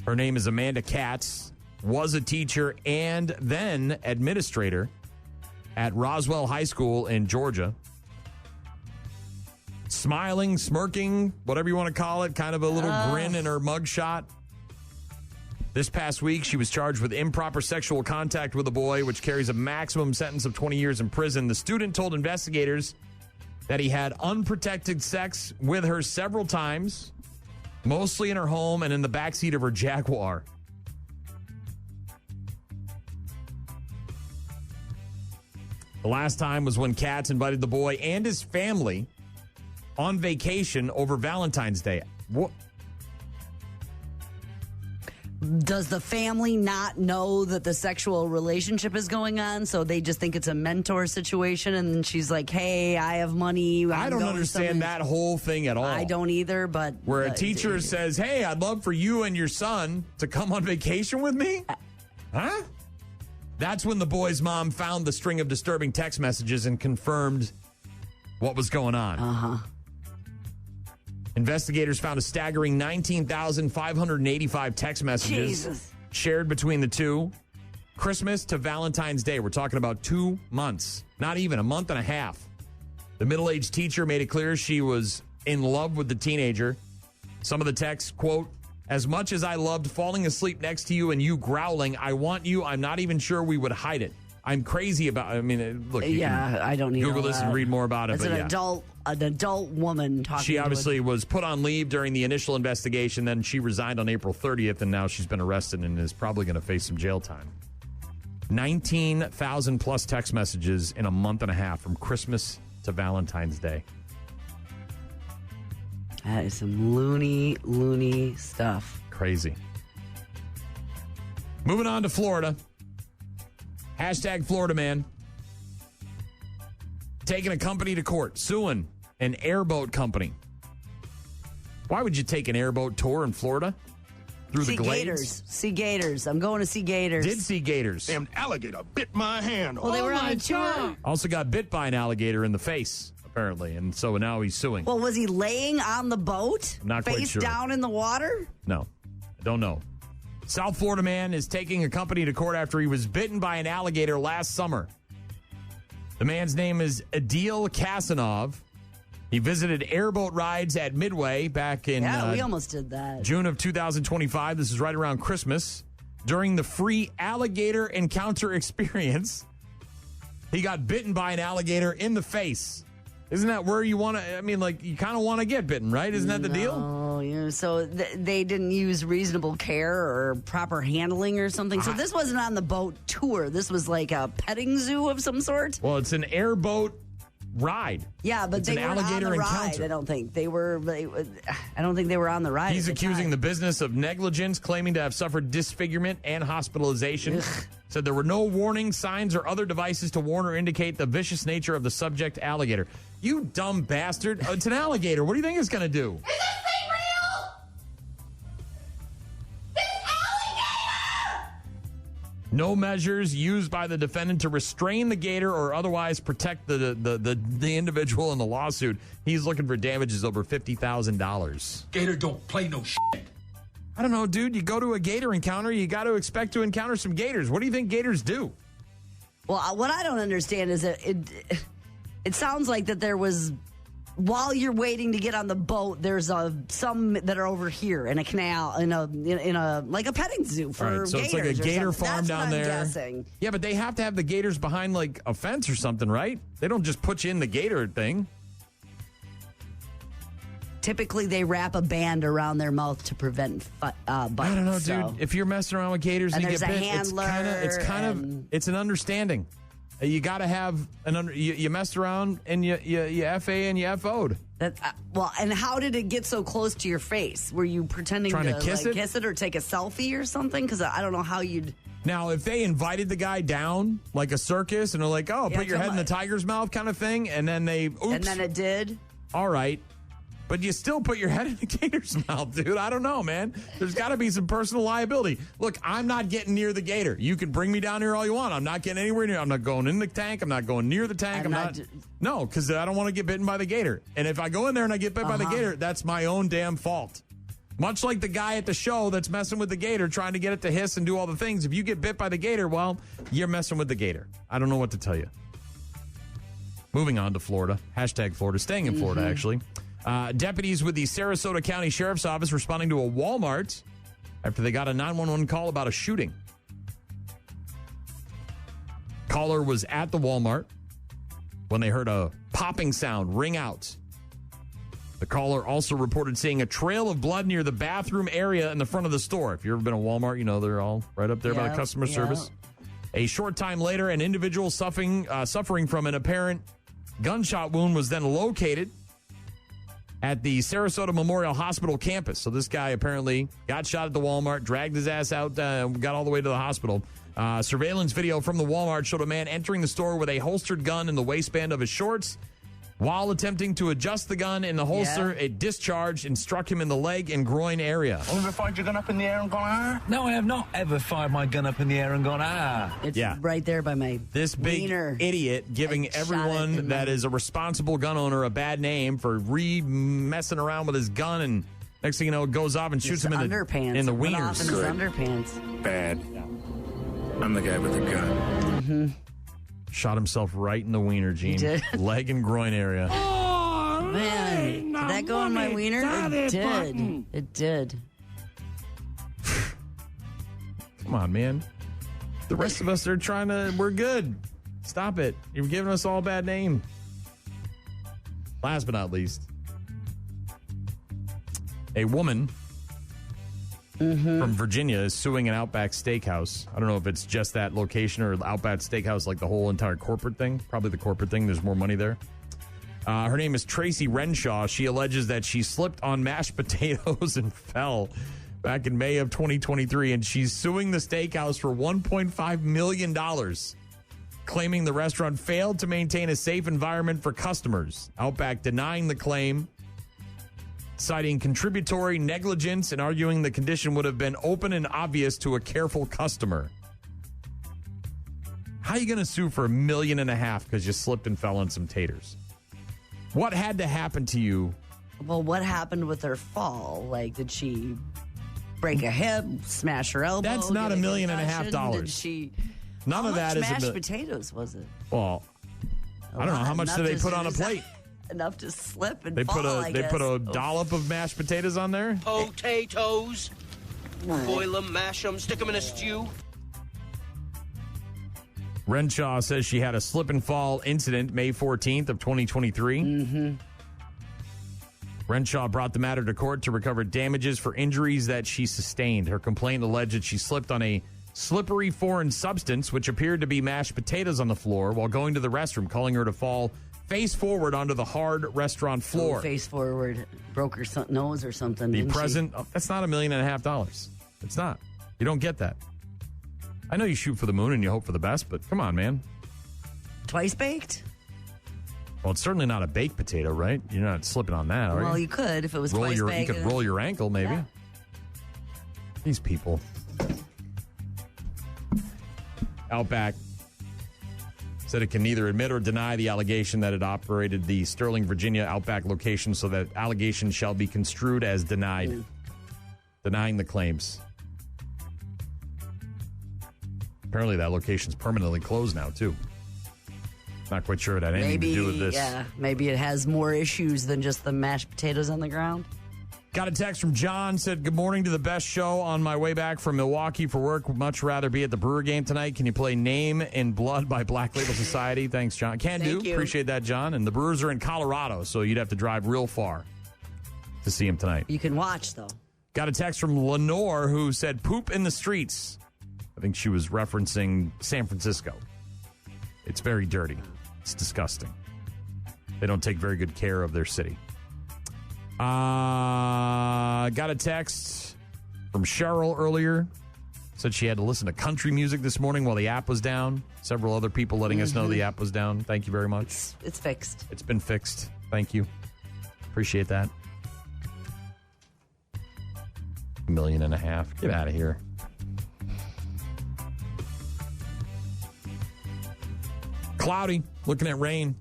Her name is Amanda Katz, was a teacher and then administrator at Roswell High School in Georgia. Smiling, smirking, whatever you want to call it, kind of a little grin in her mugshot. This past week, she was charged with improper sexual contact with a boy, which carries a maximum sentence of 20 years in prison. The student told investigators that he had unprotected sex with her several times, mostly in her home and in the backseat of her Jaguar. The last time was when Katz invited the boy and his family on vacation over Valentine's Day. What? Does the family not know that the sexual relationship is going on? So they just think it's a mentor situation. And she's like, hey, I have money. I don't understand that whole thing at all. I don't either, but... Where a teacher says, hey, I'd love for you and your son to come on vacation with me? Huh? That's when the boy's mom found the string of disturbing text messages and confirmed what was going on. Uh-huh. Investigators found a staggering 19,585 text messages shared between the two. Christmas to Valentine's Day. We're talking about 2 months, not even a month and a half. The middle-aged teacher made it clear she was in love with the teenager. Some of the texts, quote, as much as I loved falling asleep next to you and you growling, I want you, I'm not even sure we would hide it. I'm crazy about, I mean, look, you can I don't need Google this and read more about it. It's an adult woman talking. She obviously was put on leave during the initial investigation. Then she resigned on April 30th, and now she's been arrested and is probably going to face some jail time. 19,000 plus text messages in a month and a half from Christmas to Valentine's Day. That is some loony stuff. Crazy. Moving on to Florida. Hashtag Florida man. Taking a company to court, suing an airboat company. Why would you take an airboat tour in Florida? Through the glades? See gators. I'm going to see gators. Did see gators. Damn alligator bit my hand. Well, they were on a tour. Also got bit by an alligator in the face, apparently, and so now he's suing. Well, was he laying on the boat? I'm not quite sure. Face down in the water? No, I don't know. South Florida man is taking a company to court after he was bitten by an alligator last summer. The man's name is Adil Kasanov. He visited airboat rides at Midway back in we almost did that. June of 2025. This is right around Christmas. During the free alligator encounter experience, he got bitten by an alligator in the face. Isn't that where you want to, you kind of want to get bitten, right? Isn't that the deal? Oh, yeah. So they didn't use reasonable care or proper handling or something. So this wasn't on the boat tour. This was like a petting zoo of some sort. Well, it's an airboat ride. Yeah, but it's they an weren't alligator on the encounter. ride. I don't think they were. I don't think they were on the ride. He's accusing time. the business of negligence, claiming to have suffered disfigurement and hospitalization. Said there were no warning signs or other devices to warn or indicate the vicious nature of the subject alligator. You dumb bastard! It's an alligator. What do you think it's going to do? Is this thing real? This alligator! No measures used by the defendant to restrain the gator or otherwise protect the individual in the lawsuit. He's looking for damages over $50,000. Gator don't play no shit. I don't know, dude. You go to a gator encounter, you got to expect to encounter some gators. What do you think gators do? Well, what I don't understand is that it sounds like that there was, while you're waiting to get on the boat, there's some that are over here in a canal, in a like a petting zoo for All right, so gators. it's like a gator farm That's down what I'm there. Guessing. Yeah, but they have to have the gators behind like a fence or something, right? They don't just put you in the gator thing. Typically, they wrap a band around their mouth to prevent bites. I don't know, so. dude. If you're messing around with gators and you there's get a bit, handler it's an understanding. You got to have you messed around and you FA and you FO'd. Well, and how did it get so close to your face? Were you pretending Trying to kiss it or take a selfie or something? Because I don't know how you'd. Now, if they invited the guy down like a circus and they're like, "Oh, put your head in the tiger's mouth," kind of thing, and then and then it did. All right. But you still put your head in the gator's mouth, dude. I don't know, man. There's got to be some personal liability. Look, I'm not getting near the gator. You can bring me down here all you want. I'm not getting anywhere near. I'm not going in the tank. I'm not going near the tank. No, because I don't want to get bitten by the gator. And if I go in there and I get bit by the gator, that's my own damn fault. Much like the guy at the show that's messing with the gator, trying to get it to hiss and do all the things. If you get bit by the gator, well, you're messing with the gator. I don't know what to tell you. Moving on to Florida. Hashtag Florida. Staying in Florida, actually. Deputies with the Sarasota County Sheriff's Office responding to a Walmart after they got a 911 call about a shooting. Caller was at the Walmart when they heard a popping sound ring out. The caller also reported seeing a trail of blood near the bathroom area in the front of the store. If you've ever been to Walmart, you know they're all right up there by the customer service. A short time later, an individual suffering from an apparent gunshot wound was then located at the Sarasota Memorial Hospital campus. So this guy apparently got shot at the Walmart, dragged his ass out, got all the way to the hospital. Surveillance video from the Walmart showed a man entering the store with a holstered gun in the waistband of his shorts. While attempting to adjust the gun in the holster, it discharged and struck him in the leg and groin area. Ever fired your gun up in the air and gone, ah? No, I have not ever fired my gun up in the air and gone, ah. It's right there by my This big wiener. idiot giving everyone that is a responsible gun owner a bad name for messing around with his gun, and next thing you know, it goes off and shoots him in the underpants. in the Went off wieners. in his underpants. Bad. I'm the guy with the gun. Mm-hmm. Shot himself right in the wiener, Gene. did. Leg and groin area. Man, did that go in my wiener? It did. It did. Come on, man. The rest of us are we're good. Stop it. You're giving us all a bad name. Last but not least, a woman from Virginia is suing an Outback Steakhouse. I don't know if it's just that location or Outback Steakhouse, like the whole entire corporate thing. Probably the corporate thing. There's more money there. Her name is Tracy Renshaw. She alleges that she slipped on mashed potatoes and fell back in May of 2023, and she's suing the steakhouse for $1.5 million, claiming the restaurant failed to maintain a safe environment for customers. Outback denying the claim, citing contributory negligence and arguing the condition would have been open and obvious to a careful customer. How are you going to sue for $1.5 million because you slipped and fell on some taters? What had to happen to you? Well, what happened with her fall? Like, did she break a hip, smash her elbow. That's not $1.5 million. Did she? None of that is mashed potatoes was it? Well, I don't know. How much do they put on a plate? Enough to slip and They fall, put a dollop of mashed potatoes on there? Potatoes. Boil them, mash them, stick them in a stew. Renshaw says she had a slip and fall incident May 14th of 2023. Mm-hmm. Renshaw brought the matter to court to recover damages for injuries that she sustained. Her complaint alleged that she slipped on a slippery foreign substance, which appeared to be mashed potatoes on the floor while going to the restroom, calling her to fall face forward onto the hard restaurant floor. Face forward, broke her nose or something. Be present. That's not $1.5 million. It's not. You don't get that. I know you shoot for the moon and you hope for the best, but come on, man. Twice baked? Well, it's certainly not a baked potato, right? You're not slipping on that, are you? Well, you could if it was twice baked. You could roll your ankle, maybe. Yeah. These people. Outback said it can neither admit or deny the allegation that it operated the Sterling, Virginia Outback location, so that allegation shall be construed as denied. Denying the claims. Apparently that location's permanently closed now, too. Not quite sure it had anything to do with this. Yeah, maybe it has more issues than just the mashed potatoes on the ground. Got a text from John, said, good morning to the best show on my way back from Milwaukee for work. Would much rather be at the Brewer game tonight. Can you play Name in Blood by Black Label Society? Thanks, John. Thank you. Appreciate that, John. And the Brewers are in Colorado, so you'd have to drive real far to see him tonight. You can watch, though. Got a text from Lenore who said, poop in the streets. I think she was referencing San Francisco. It's very dirty. It's disgusting. They don't take very good care of their city. Got a text from Cheryl earlier. Said she had to listen to country music this morning while the app was down. Several other people letting us know the app was down. Thank you very much. It's fixed. It's been fixed. Thank you. Appreciate that. $1.5 million. Get out of here. Cloudy. Looking at rain.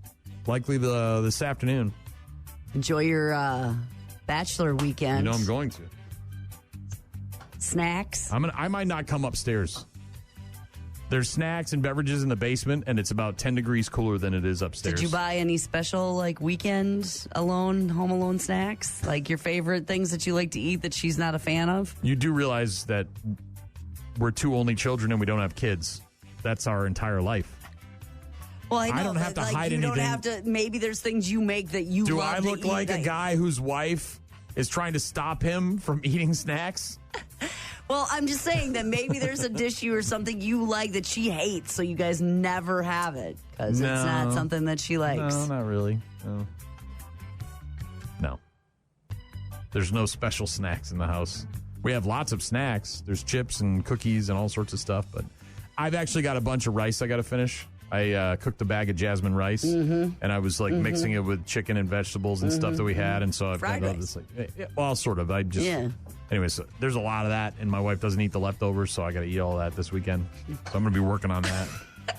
Likely this afternoon. Enjoy your Bachelor weekend. You know I'm going to. Snacks. I might not come upstairs. There's snacks and beverages in the basement, and it's about 10 degrees cooler than it is upstairs. Did you buy any special, weekend home alone snacks? Like your favorite things that you like to eat that she's not a fan of? You do realize that we're two only children and we don't have kids. That's our entire life. Well, I know, don't have to hide anything. You don't have to. Maybe there's things you make that you do. Love I look to like eat a guy whose wife is trying to stop him from eating snacks? Well, I'm just saying that maybe there's a dish or something you like that she hates, so you guys never have it because it's not something that she likes. No, not really. No. There's no special snacks in the house. We have lots of snacks. There's chips and cookies and all sorts of stuff, but I've actually got a bunch of rice I got to finish. I cooked a bag of jasmine rice, and I was mixing it with chicken and vegetables and stuff that we had, and so I've got this well, sort of. Anyway, so there's a lot of that, and my wife doesn't eat the leftovers, so I got to eat all that this weekend. So I'm going to be working on that.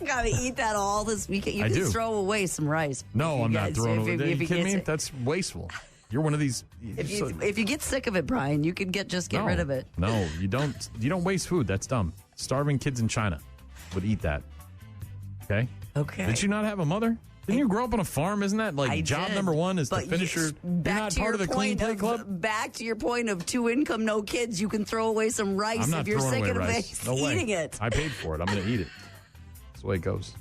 Got to eat that all this weekend. You can throw away some rice. No, I'm not throwing away. Are you kidding me? That's wasteful. You're one of these. If you get sick of it, Brian, you can just get rid of it. No, you don't. You don't waste food. That's dumb. Starving kids in China would eat that. Okay. Did you not have a mother? Didn't you grow up on a farm? Isn't that job number one is to finish your... You're not part of the Clean Plate Club? Back to your point of 2 income, no kids, you can throw away some rice if you're sick of eating it. No way. I paid for it. I'm going to eat it. That's the way it goes.